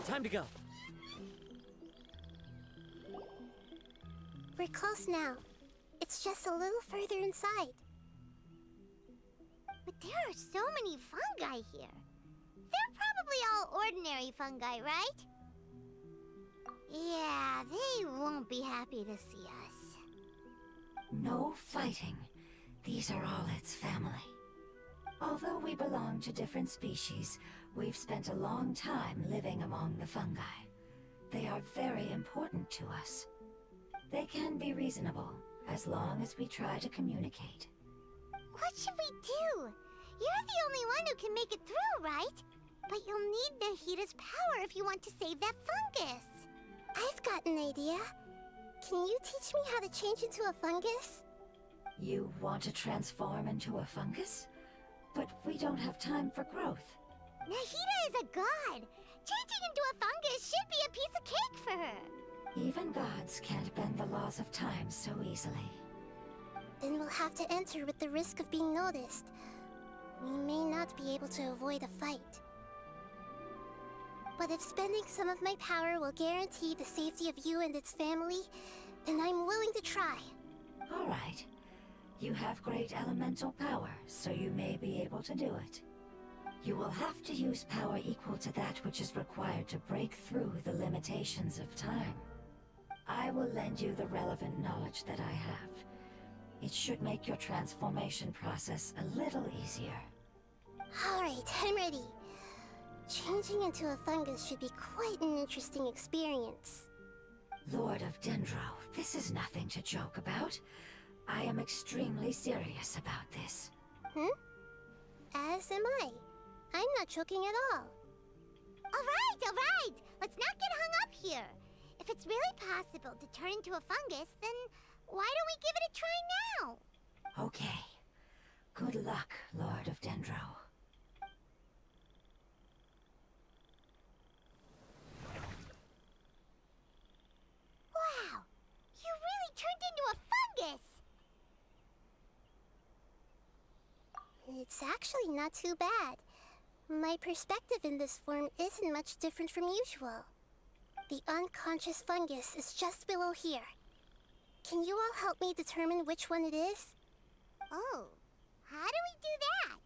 Time to go. We're close now. It's just a little further inside. But there are so many fungi here. They're probably all ordinary fungi, right? Yeah, they won't be happy to see us. No fighting. These are all its family. Although we belong to different species, we've spent a long time living among the fungi. They are very important to us. They can be reasonable, as long as we try to communicate. What should we do? You're the only one who can make it through, right? But you'll need Nahita's power if you want to save that fungus. I've got an idea. Can you teach me how to change into a fungus? You want to transform into a fungus? But we don't have time for growth. Nahita is a god. Changing into a fungus should be a piece of cake for her. Even gods can't bend the laws of time so easily. Then we'll have to enter with the risk of being noticed. We may not be able to avoid a fight. But if spending some of my power will guarantee the safety of you and its family, then I'm willing to try. All right. You have great elemental power, so you may be able to do it. You will have to use power equal to that which is required to break through the limitations of time. I will lend you the relevant knowledge that I have. It should make your transformation process a little easier. Alright, I'm ready. Changing into a fungus should be quite an interesting experience. Lord of Dendro, this is nothing to joke about. I am extremely serious about this. As am I. I'm not joking at all. Alright! Let's not get hung up here. If it's really possible to turn into a fungus, then why don't we give it a try now? Okay. Good luck, Lord of Dendro. Wow! You really turned into a fungus! It's actually not too bad. My perspective in this form isn't much different from usual. The unconscious fungus is just below here. Can you all help me determine which one it is? Oh, how do we do that?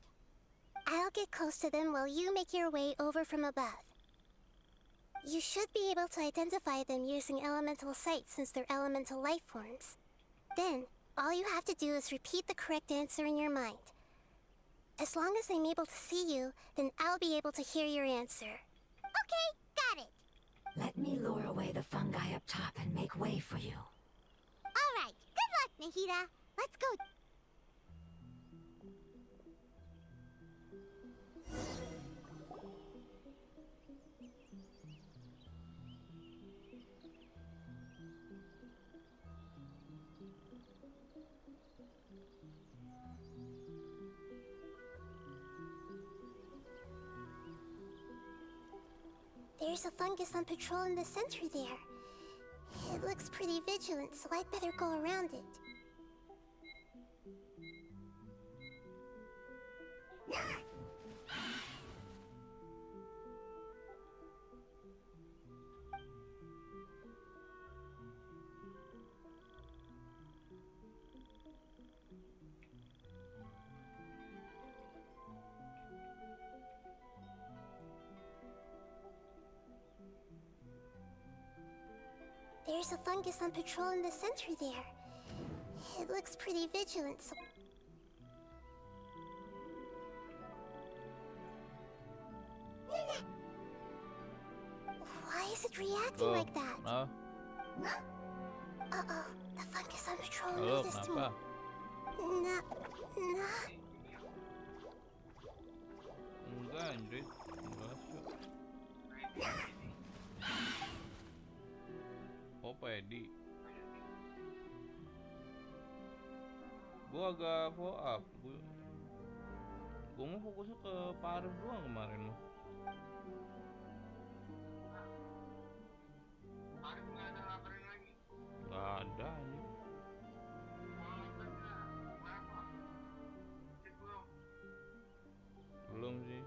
I'll get close to them while you make your way over from above. You should be able to identify them using elemental sight since they're elemental life forms. Then, all you have to do is repeat the correct answer in your mind. As long as I'm able to see you, then I'll be able to hear your answer. Okay, got it. Let me lure away the fungi up top and make way for you. All right, good luck, Nahida. Let's go. There's a fungus on patrol in the center there. It looks pretty vigilant, so I'd better go around it. There's a fungus on patrol in the center there. It looks pretty vigilant, so... Why is it reacting like that? Nah. Uh-oh, the fungus on patrol Halo, noticed me. kenapa? Nah. Enggak anjir. Enggak sih. Oh, pedi. Gua agak follow up. Gua mau fokusnya ke Paris doang kemarin mah. Nggak ada anjir. Belum sih.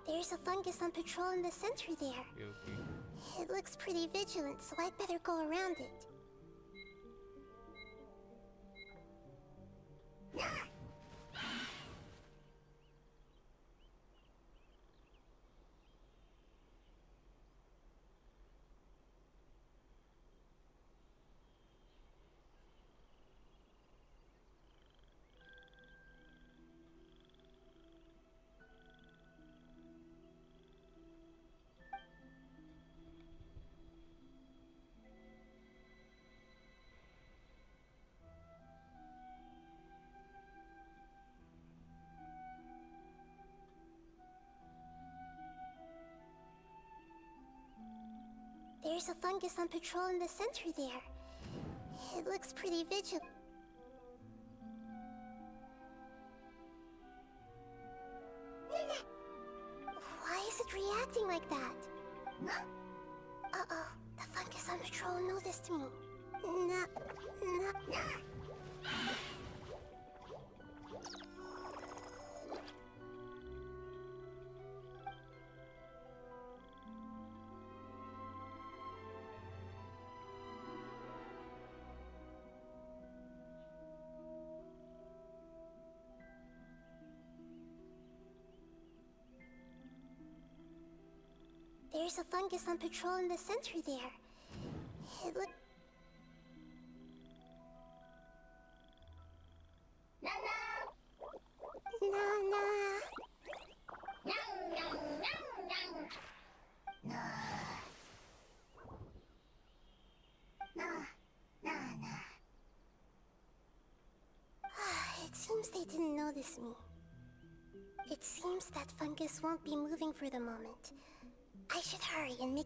There's a fungus on patrol in the center there. Oke. It looks pretty vigilant, so I'd better go around it. There's a fungus on patrol in the center there. It looks pretty vigilant. Why is it reacting like that? Uh-oh, the fungus on patrol noticed me. There's a fungus on patrol in the center there. It look... It seems they didn't notice me. It seems that fungus won't be moving for the moment. I should hurry and make...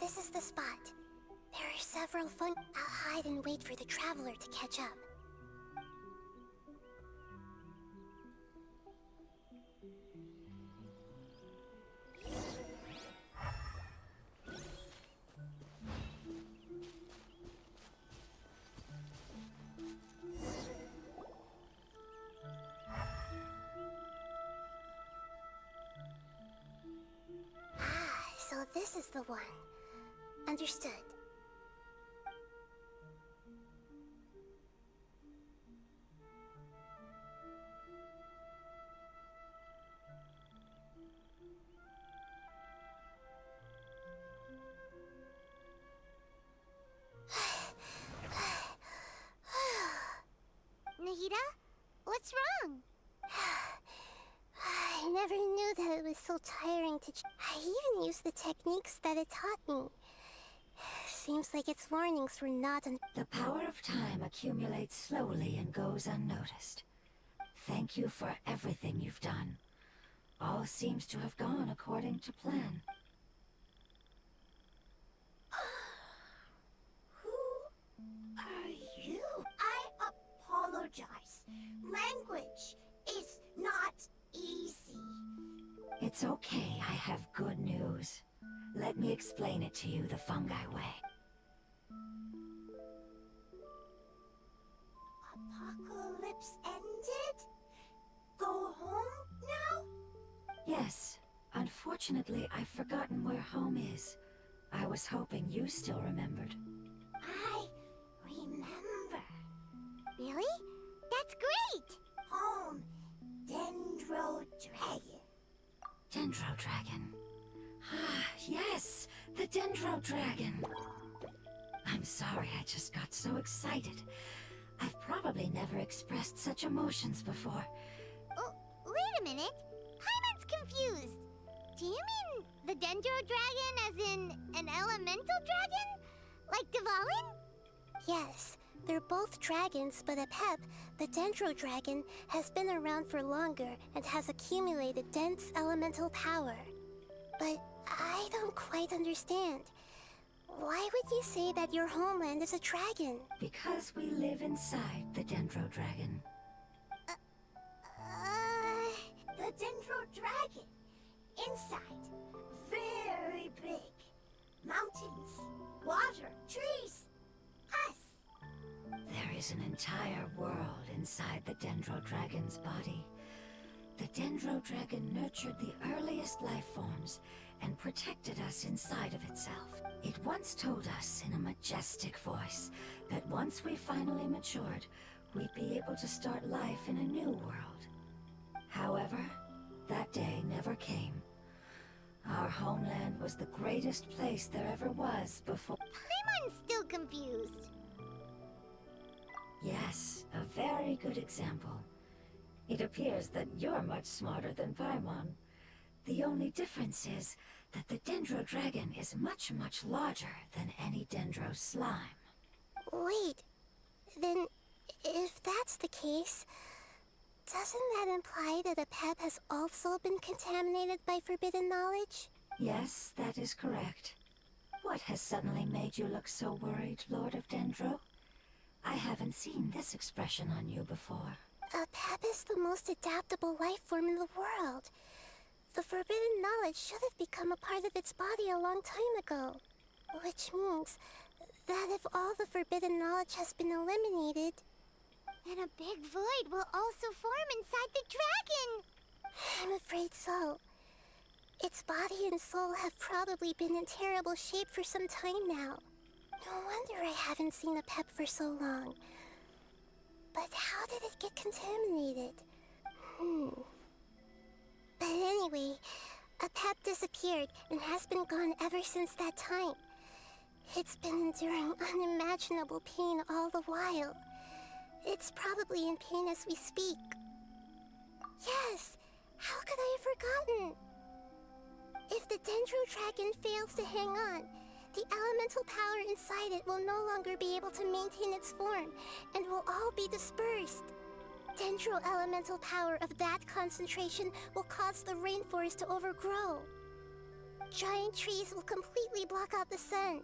This is the spot. There are several I'll hide and wait for the traveler to catch up. So this is the one. Understood. Nahida? What's wrong? I never knew that it was so tiring to... I even used the techniques that it taught me. Seems like its warnings were not... The power of time accumulates slowly and goes unnoticed. Thank you for everything you've done. All seems to have gone according to plan. Who are you? I apologize. Language is not easy. It's okay, I have good news. Let me explain it to you the fungi way. Apocalypse ended? Go home now? Yes. Unfortunately, I've forgotten where home is. I was hoping you still remembered. I remember. Really? That's great! Home, Dendro Dragon. Dendro Dragon. Ah, yes, the Dendro Dragon. I'm sorry, I just got so excited. I've probably never expressed such emotions before. Oh, wait a minute. Paimon's confused. Do you mean the Dendro Dragon as in an elemental dragon? Like Dvalin? Yes, they're both dragons, but Epep, the Dendro Dragon, has been around for longer and has accumulated dense elemental power. But I don't quite understand. Why would you say that your homeland is a dragon? Because we live inside the Dendro Dragon. The Dendro Dragon. Inside. Very big. Mountains, water, trees. Us. There is an entire world inside the Dendro Dragon's body. The Dendro Dragon nurtured the earliest life forms and protected us inside of itself. It once told us in a majestic voice that once we finally matured, we'd be able to start life in a new world. However, that day never came. Our homeland was the greatest place there ever was before... Paimon's still confused. Yes, a very good example. It appears that you're much smarter than Paimon. The only difference is that the Dendro Dragon is much, much larger than any Dendro slime. Wait, then if that's the case, doesn't that imply that Epep has also been contaminated by forbidden knowledge? Yes, that is correct. What has suddenly made you look so worried, Lord of Dendro? I haven't seen this expression on you before. Epep is the most adaptable life form in the world. The forbidden knowledge should have become a part of its body a long time ago. Which means that if all the forbidden knowledge has been eliminated, then a big void will also form inside the dragon! I'm afraid so. Its body and soul have probably been in terrible shape for some time now. No wonder I haven't seen Epep for so long. But how did it get contaminated? But anyway, Epep disappeared and has been gone ever since that time. It's been enduring unimaginable pain all the while. It's probably in pain as we speak. Yes! How could I have forgotten? If the Dendro Dragon fails to hang on, the elemental power inside it will no longer be able to maintain its form and will all be dispersed. Dendro elemental power of that concentration will cause the rainforest to overgrow. Giant trees will completely block out the sun.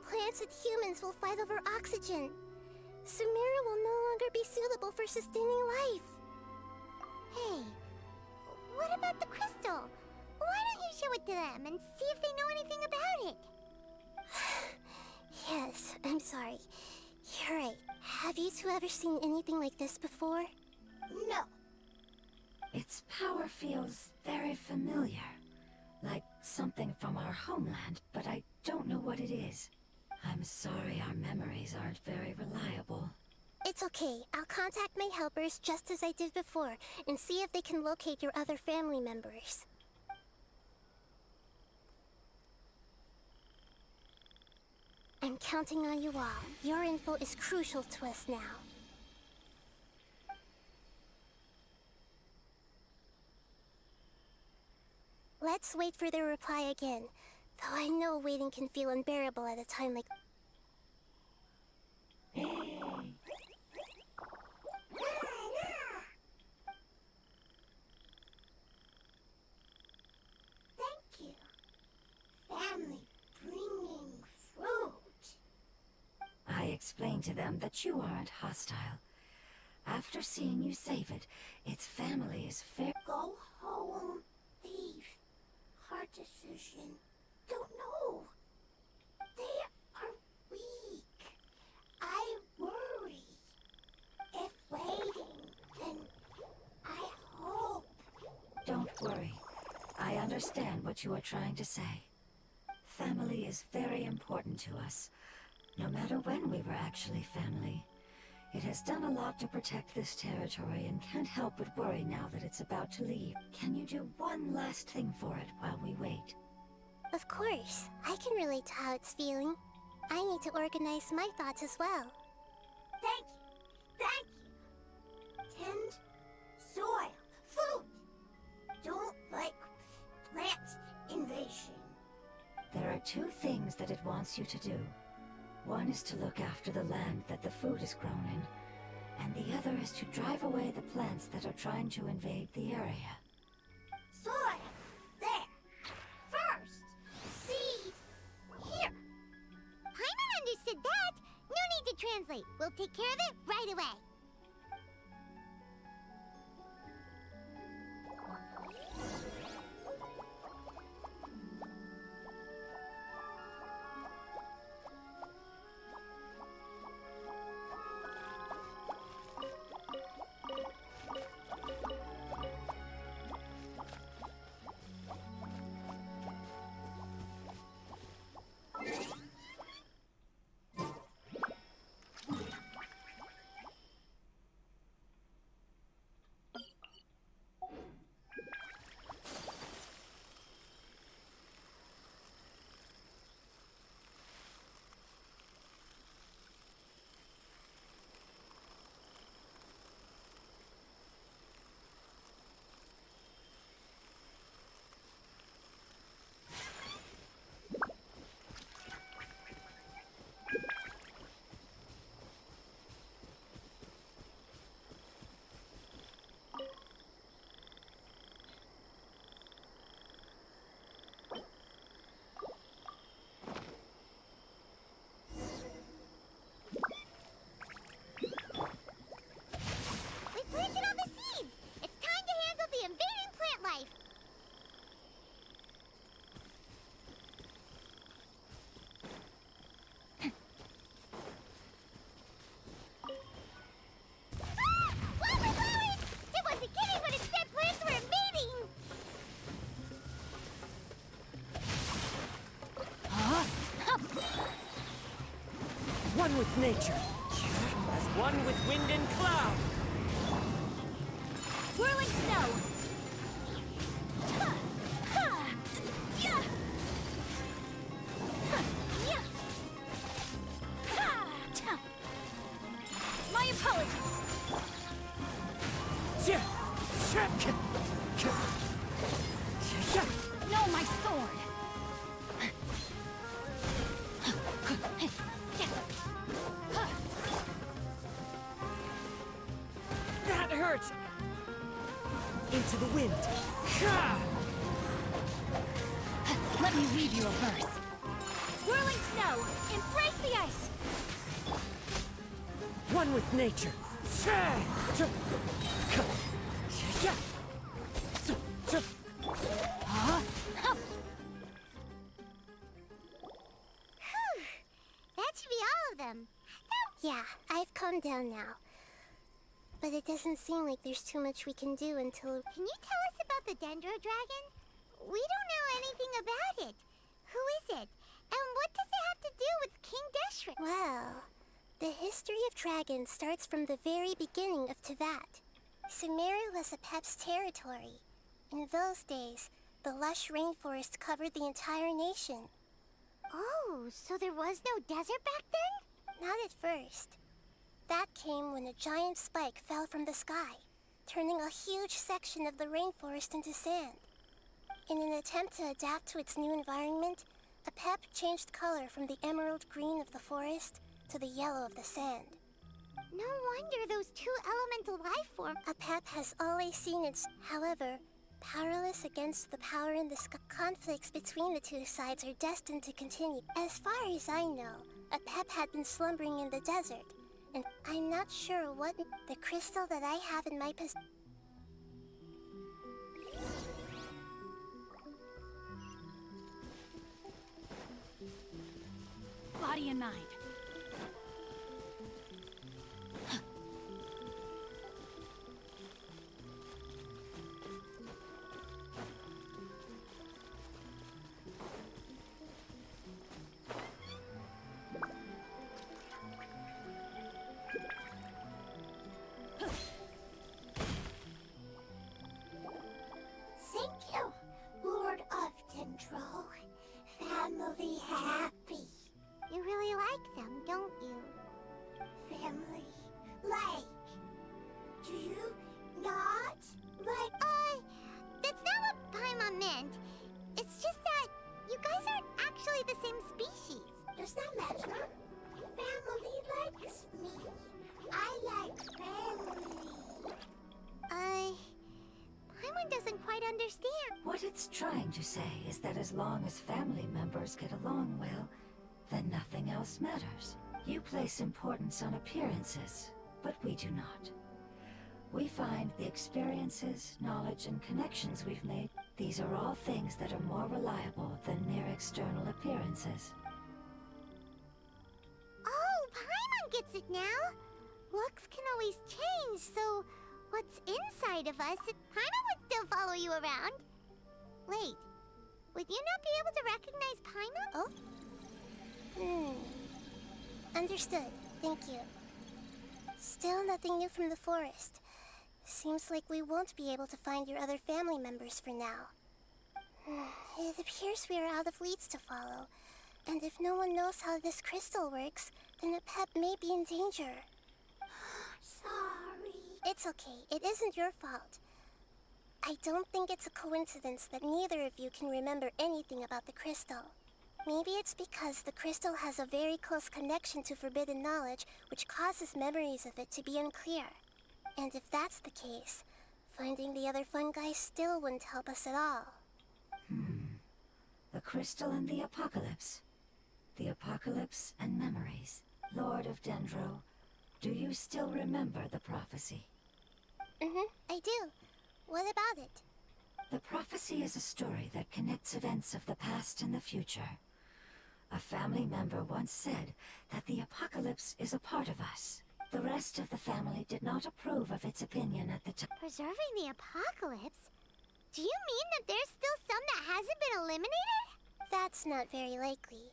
Plants and humans will fight over oxygen. Sumeru will no longer be suitable for sustaining life. Hey, what about the crystal? Why don't you show it to them and see if they know anything about it? Yes, I'm sorry. You're right. Have you two ever seen anything like this before? No. Its power feels very familiar, like Something from our homeland, but I don't know what it is. I'm sorry our memories aren't very reliable. It's okay. I'll contact my helpers just as I did before and see if they can locate your other family members. I'm counting on you all. Your info is crucial to us now. Let's wait for their reply again. Though I know waiting can feel unbearable at a time like... Thank you. Family bringing fruit. I explained to them that you aren't hostile. After seeing you save it, its family is fair. Go home, thief. Hard decision. Don't know. They are weak. I worry. If waiting, then I hope. Don't worry. I understand what you are trying to say. Family is very important to us, no matter when we were actually family. It has done a lot to protect this territory and can't help but worry now that it's about to leave. Can you do one last thing for it while we wait? Of course. I can relate to how it's feeling. I need to organize my thoughts as well. Thank you. Thank you. Tend soil. Food. Don't like plant invasion. There are two things that it wants you to do. One is to look after the land that the food is grown in, and the other is to drive away the plants that are trying to invade the area. Soil. There. First. Seed. Here. Paimon understood that. No need to translate. We'll take care of it right away. One with nature, as one with wind and cloud. Whirling snow! My apologies! No, my sword! That hurts! Into the wind. Let me read you a verse. Whirling snow! Embrace the ice! One with nature. That should be all of them. Yeah, I've calmed down now. But it doesn't seem like there's too much we can do until... Can you tell us about the Dendro Dragon? We don't know anything about it. Who is it? And what does it have to do with King Deshret? Well, the history of dragons starts from the very beginning of Tevat. Sumeru was Apep's territory. In those days, the lush rainforest covered the entire nation. Oh, so there was no desert back then? Not at first. That came when a giant spike fell from the sky, turning a huge section of the rainforest into sand. In an attempt to adapt to its new environment, Apep changed color from the emerald green of the forest to the yellow of the sand. No wonder those two elemental life forms. Apep has always seen its. However, powerless against the power in the sky, conflicts between the two sides are destined to continue. As far as I know, Apep had been slumbering in the desert, and I'm not sure what the crystal that I have in my possession. Body and mind. Thank you, Lord of Dendro. Family happy. You really like them, don't you? Family like. Do you not like? That's not what Paimon meant. It's just that you guys aren't actually the same species. Does that matter? Family likes me. I like family. Paimon doesn't quite understand. What it's trying to say is that as long as family members get along well, then nothing else matters. You place importance on appearances, but we do not. We find the experiences, knowledge, and connections we've made. These are all things that are more reliable than mere external appearances. Oh, Paimon gets it now. Looks can always change, so what's inside of us, Paimon would still follow you around. Wait, would you not be able to recognize Paimon? Oh? Understood. Thank you. Still nothing new from the forest. Seems like we won't be able to find your other family members for now. It appears we are out of leads to follow. And if no one knows how this crystal works, then Apep may be in danger. Sorry. It's okay. It isn't your fault. I don't think it's a coincidence that neither of you can remember anything about the crystal. Maybe it's because the crystal has a very close connection to forbidden knowledge, which causes memories of it to be unclear. And if that's the case, finding the other fungi still wouldn't help us at all. The crystal and the apocalypse. The apocalypse and memories. Lord of Dendro, do you still remember the prophecy? I do. What about it? The prophecy is a story that connects events of the past and the future. A family member once said that the apocalypse is a part of us. The rest of the family did not approve of its opinion at the time. Preserving the apocalypse? Do you mean that there's still some that hasn't been eliminated? That's not very likely.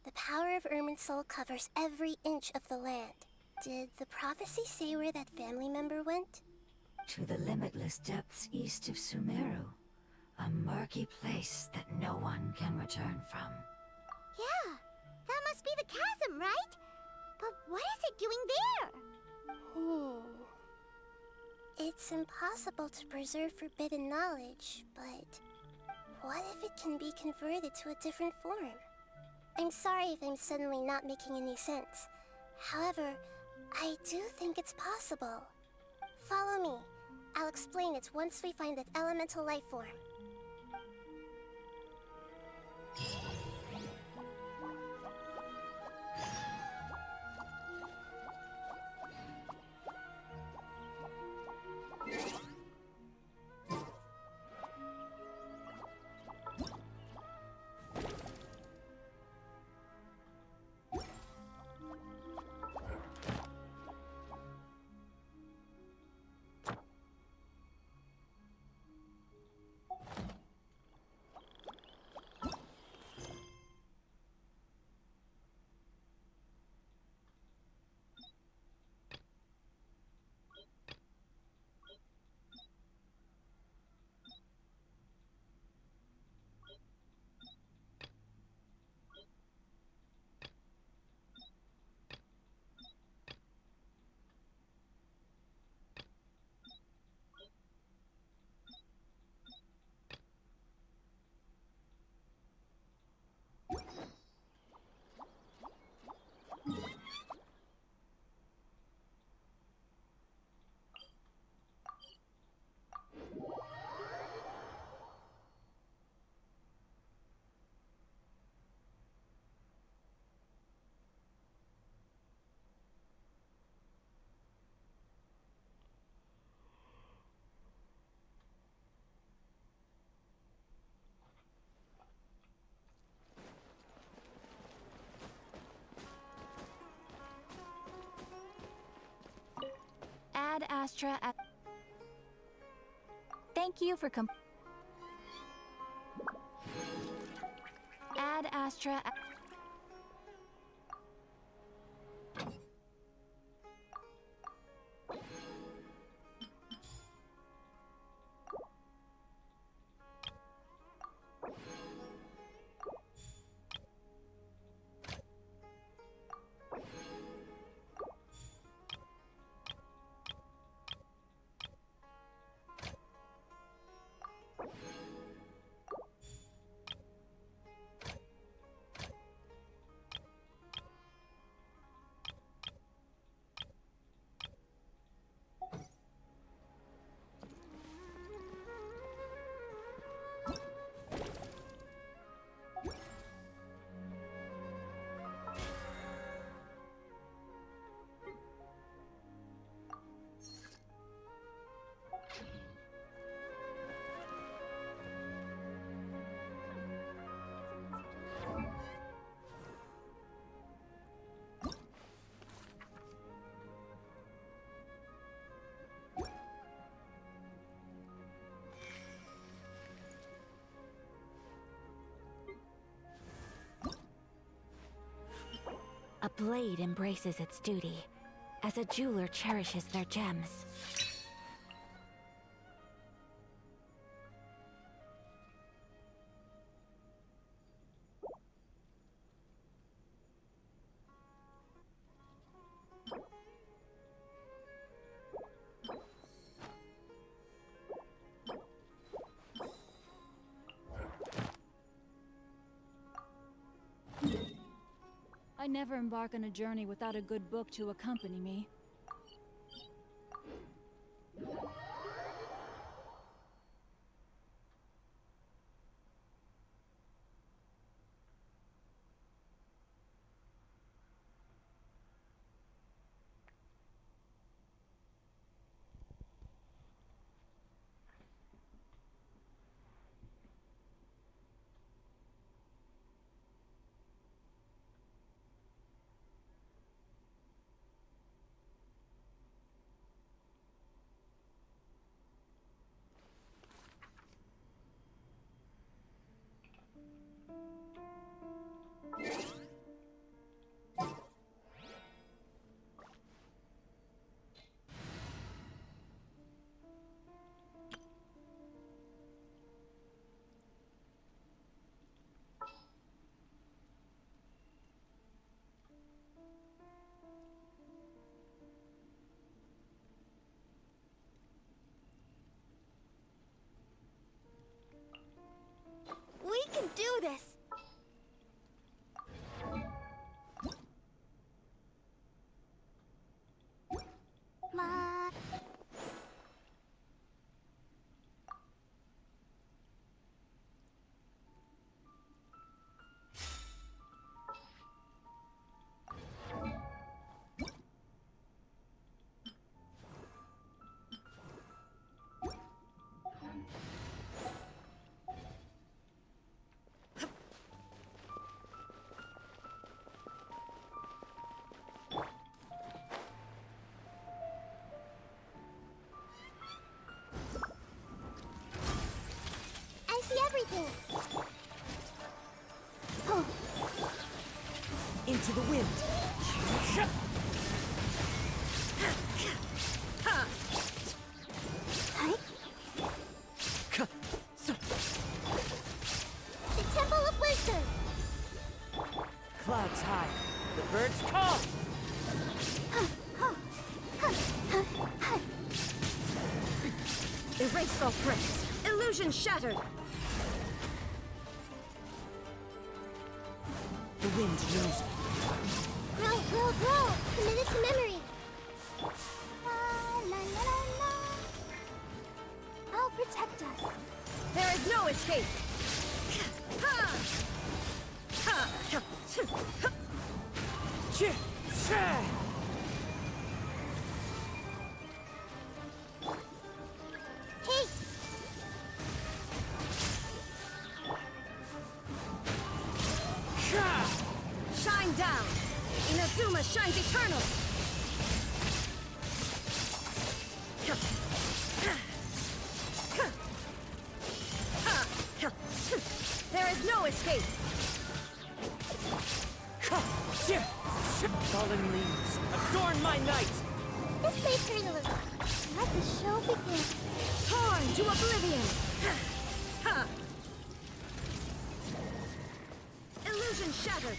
The power of Irminsul covers every inch of the land. Did the prophecy say where that family member went? To the limitless depths east of Sumeru. A murky place that no one can return from. Yeah, that must be the chasm, right? But what is it doing there? It's impossible to preserve forbidden knowledge, but what if it can be converted to a different form? I'm sorry if I'm suddenly not making any sense. However, I do think it's possible. Follow me. I'll explain it once we find that elemental life form. Astra. Thank you for Add Astra. A blade embraces its duty, as a jeweler cherishes their gems. I never embark on a journey without a good book to accompany me. We can do this! Ma... I see everything! Oh. Into the wind. Hi? The Temple of Wisdom! Clouds high. The birds call. Erase all threats. Illusion shattered. The wind knows me. Grow, grow, grow! Committed to memory! La, la, la, la, la. I'll protect us. There is no escape. Hey! Shine down. Inazuma shines eternal. There is no escape! Fallen leaves, adorn my night! This may turn a little. Let the show begin. Torn to oblivion! Illusion shattered!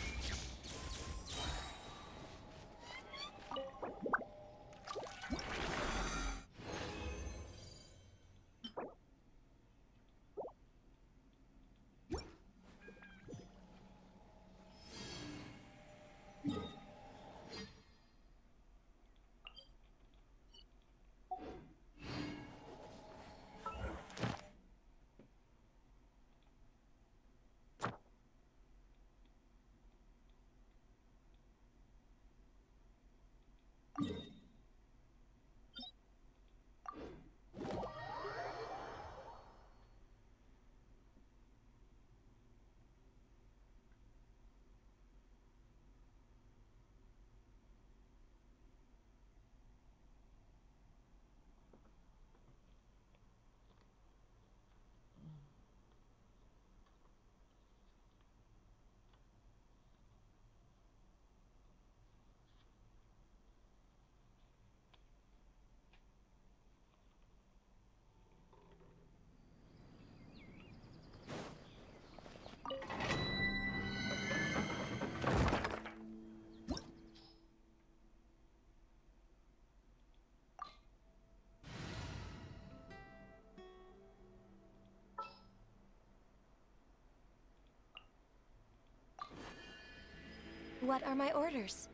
What are my orders?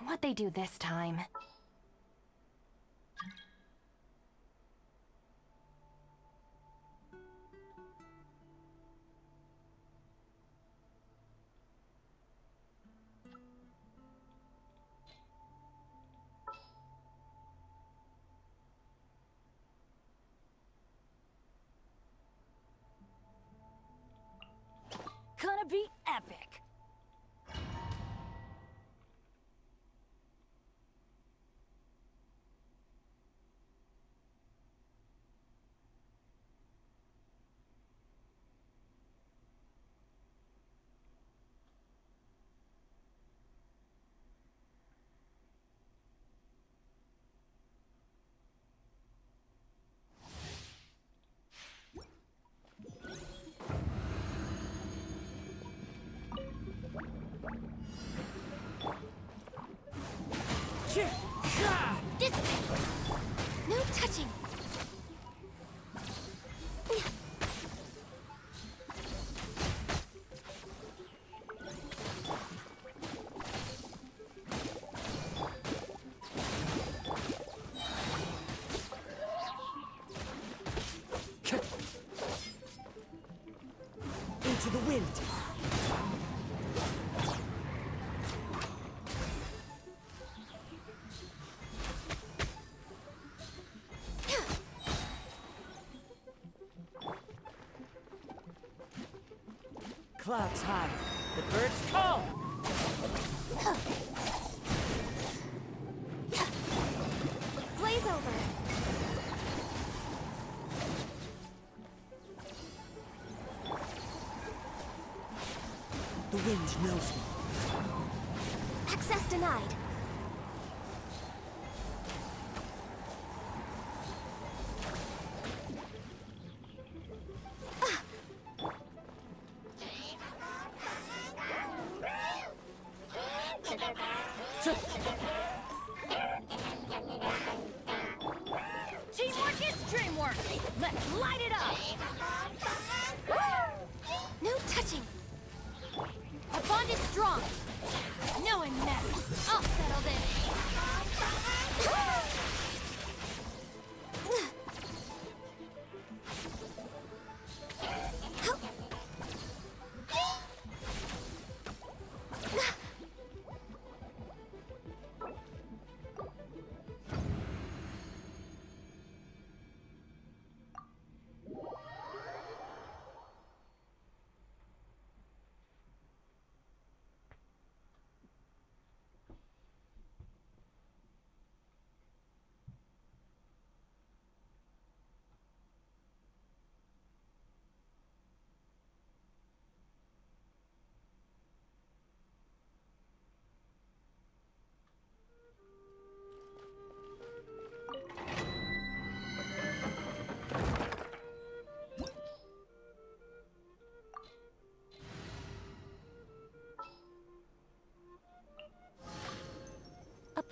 What'd they do this time? Gonna be epic. Dissipate! No touching! Into the wind! Clouds high, the birds call! Blaze over! The wind knows me. Access denied! Teamwork is dreamwork. Let's light it up. No touching! Our bond is strong! No one matters! I'll settle this!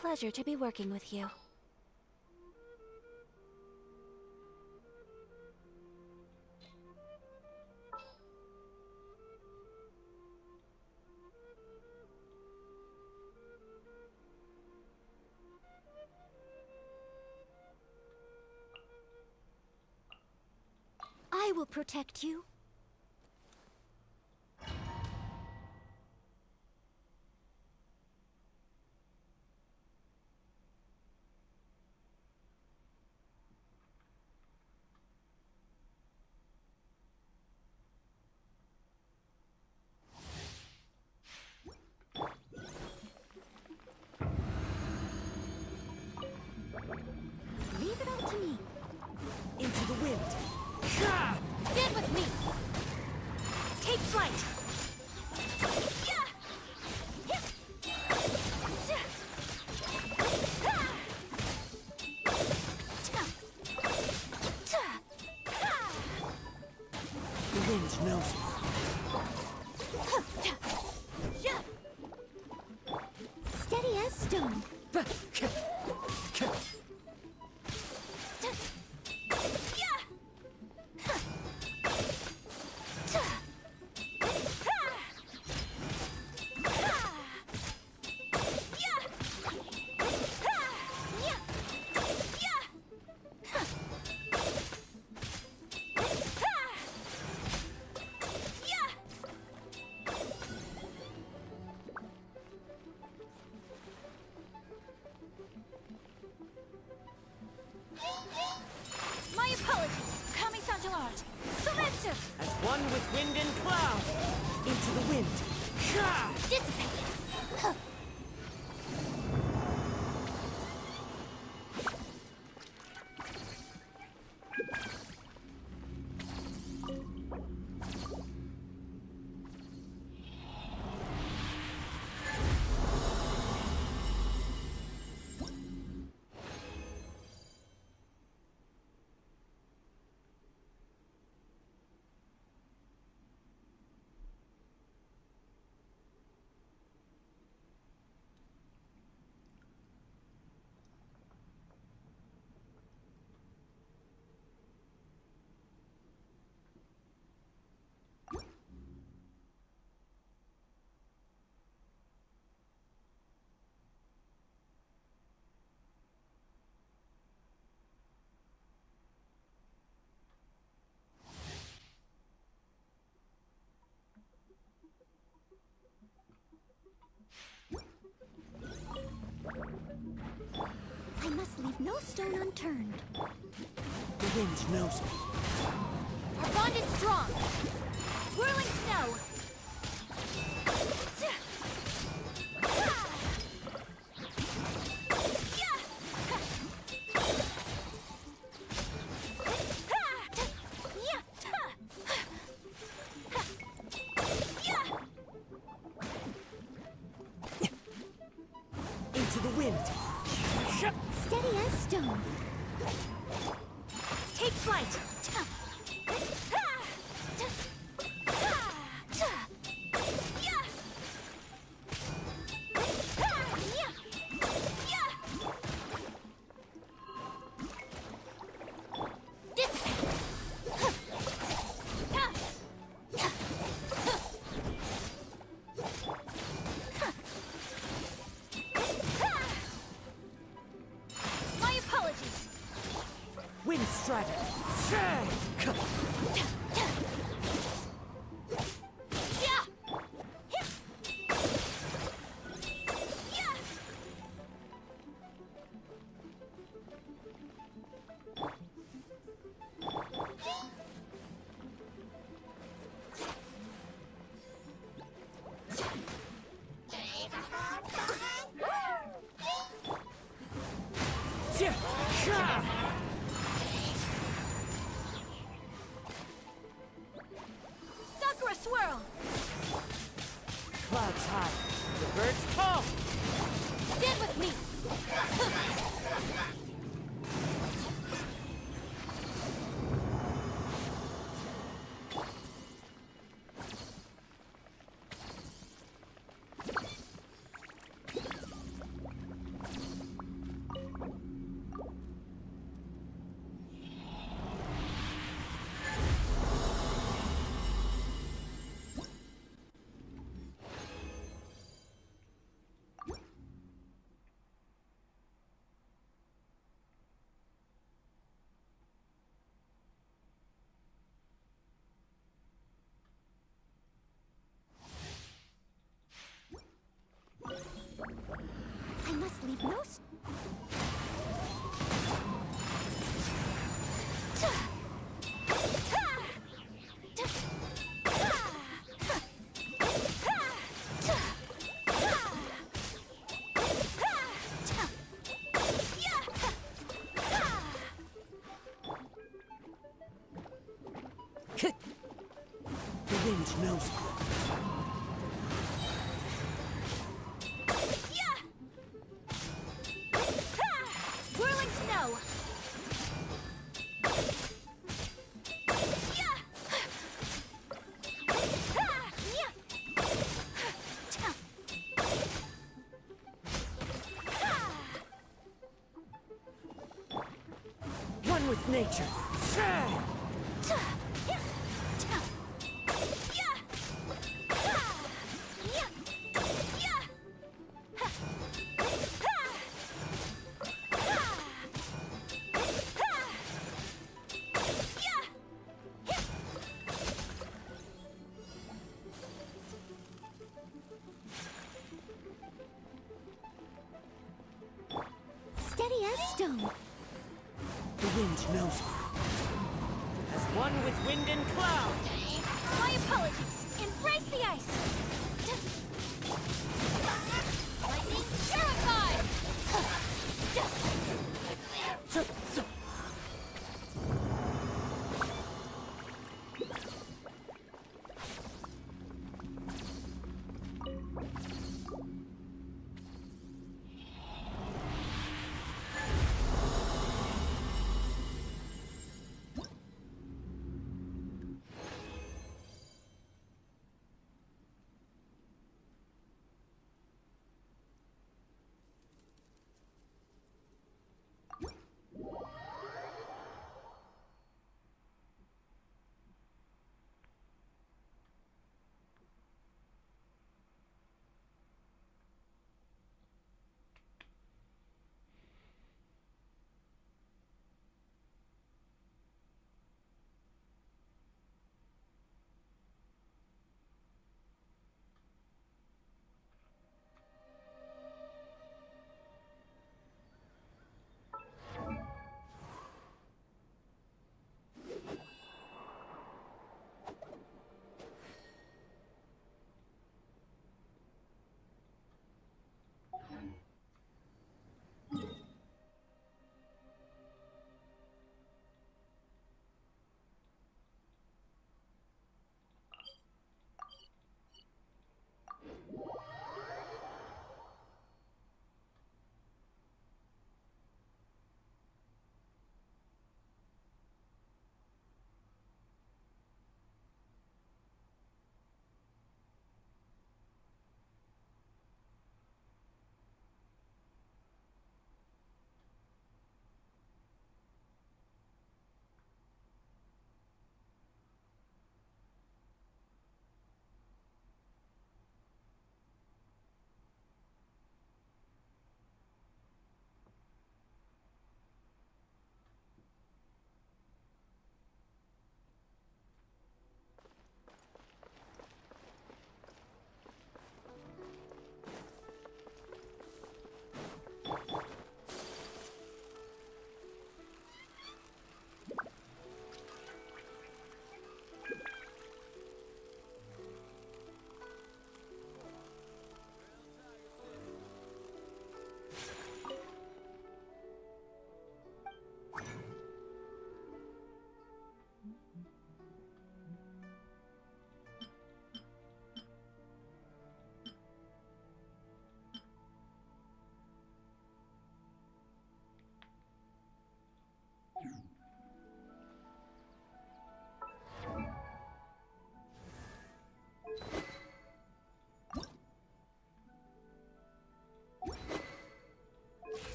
pleasure to be working with you. I will protect you. Leave it all to me. Into the wind. Stand with me. Take flight. The wind knows me. Steady as stone. My apologies. Coming out art. Surrender! As one with wind and cloud. Into the wind. Dissipate. I must leave no stone unturned. The wind knows me. Our bond is strong. Whirling snow! Into the wind. Steady as stone. Take flight. My apologies. Wind strider. Sakura swirl! Clouds high. The birds call. Stand with me! wind knows it. Whirling snow! One with nature. Steady as stone. The wind knows it. As one with wind and cloud. My apologies. Embrace the ice. Lightning terrified.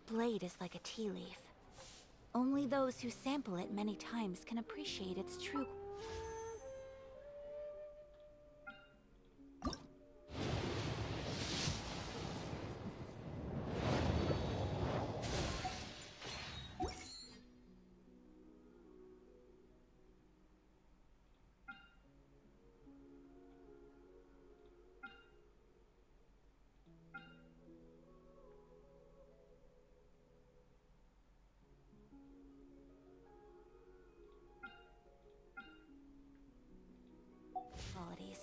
blade is like a tea leaf. Only those who sample it many times can appreciate its true. Qualities.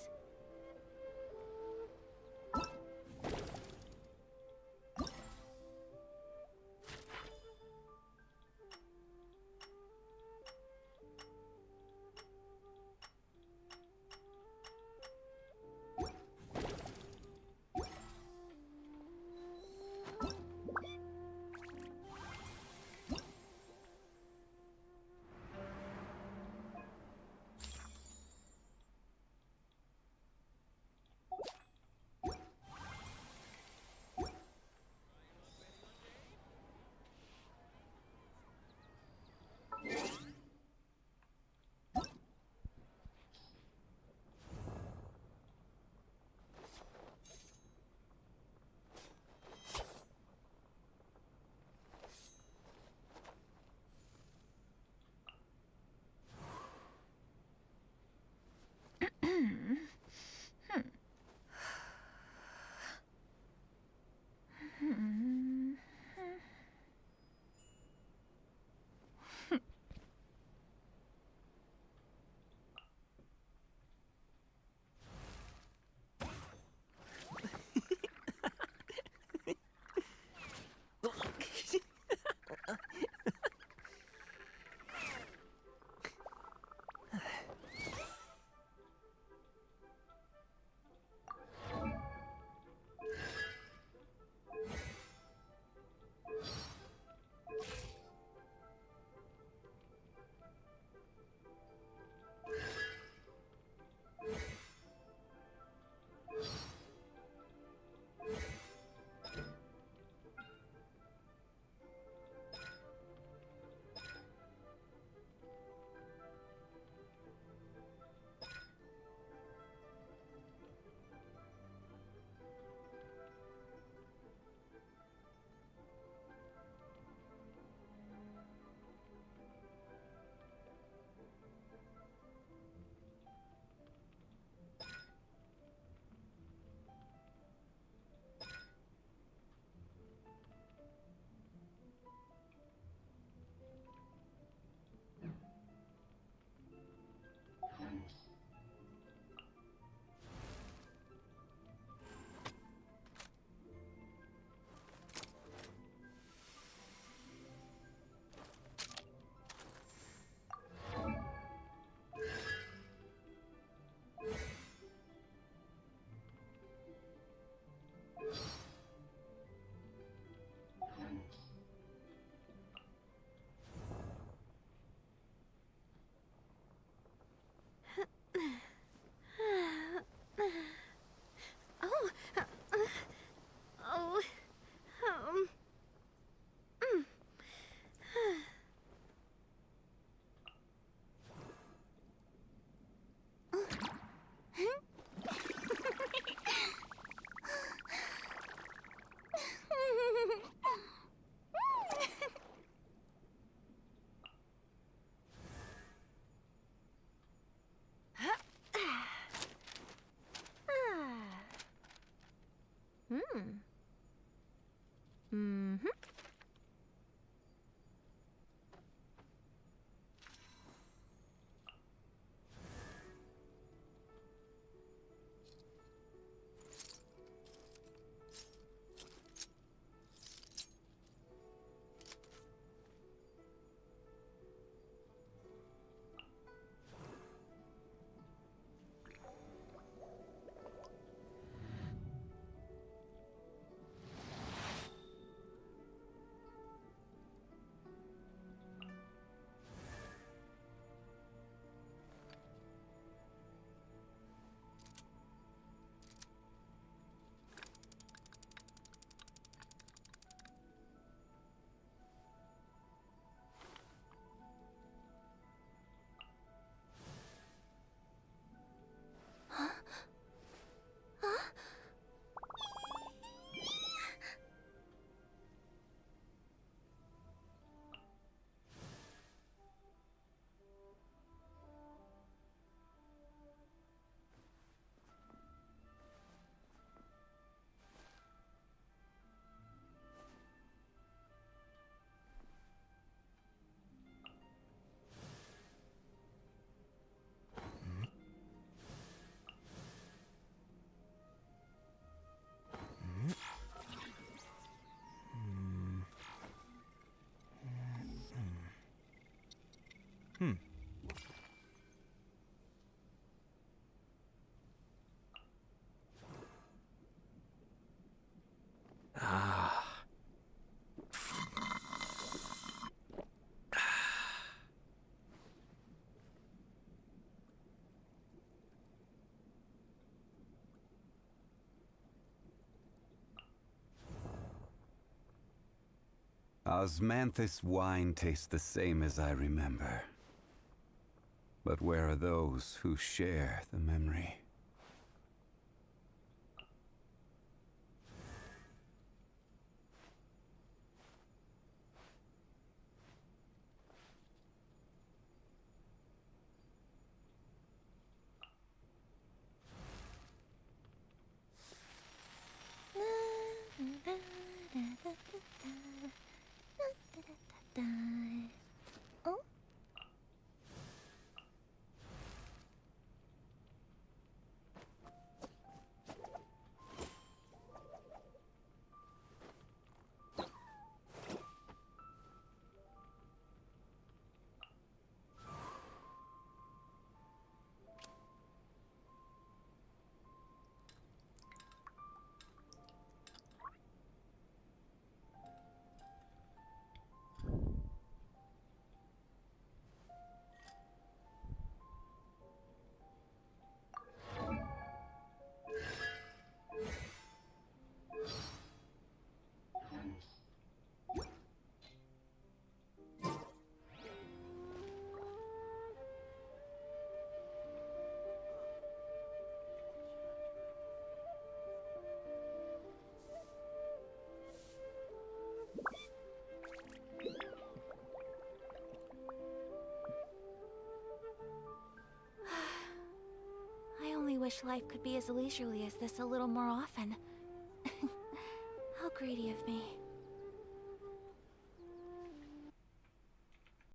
Oh, oh, mm. Mm-hmm. Osmanthus wine tastes the same as I remember. But where are those who share the memory? Oh? I only wish life could be as leisurely as this a little more often. How greedy of me.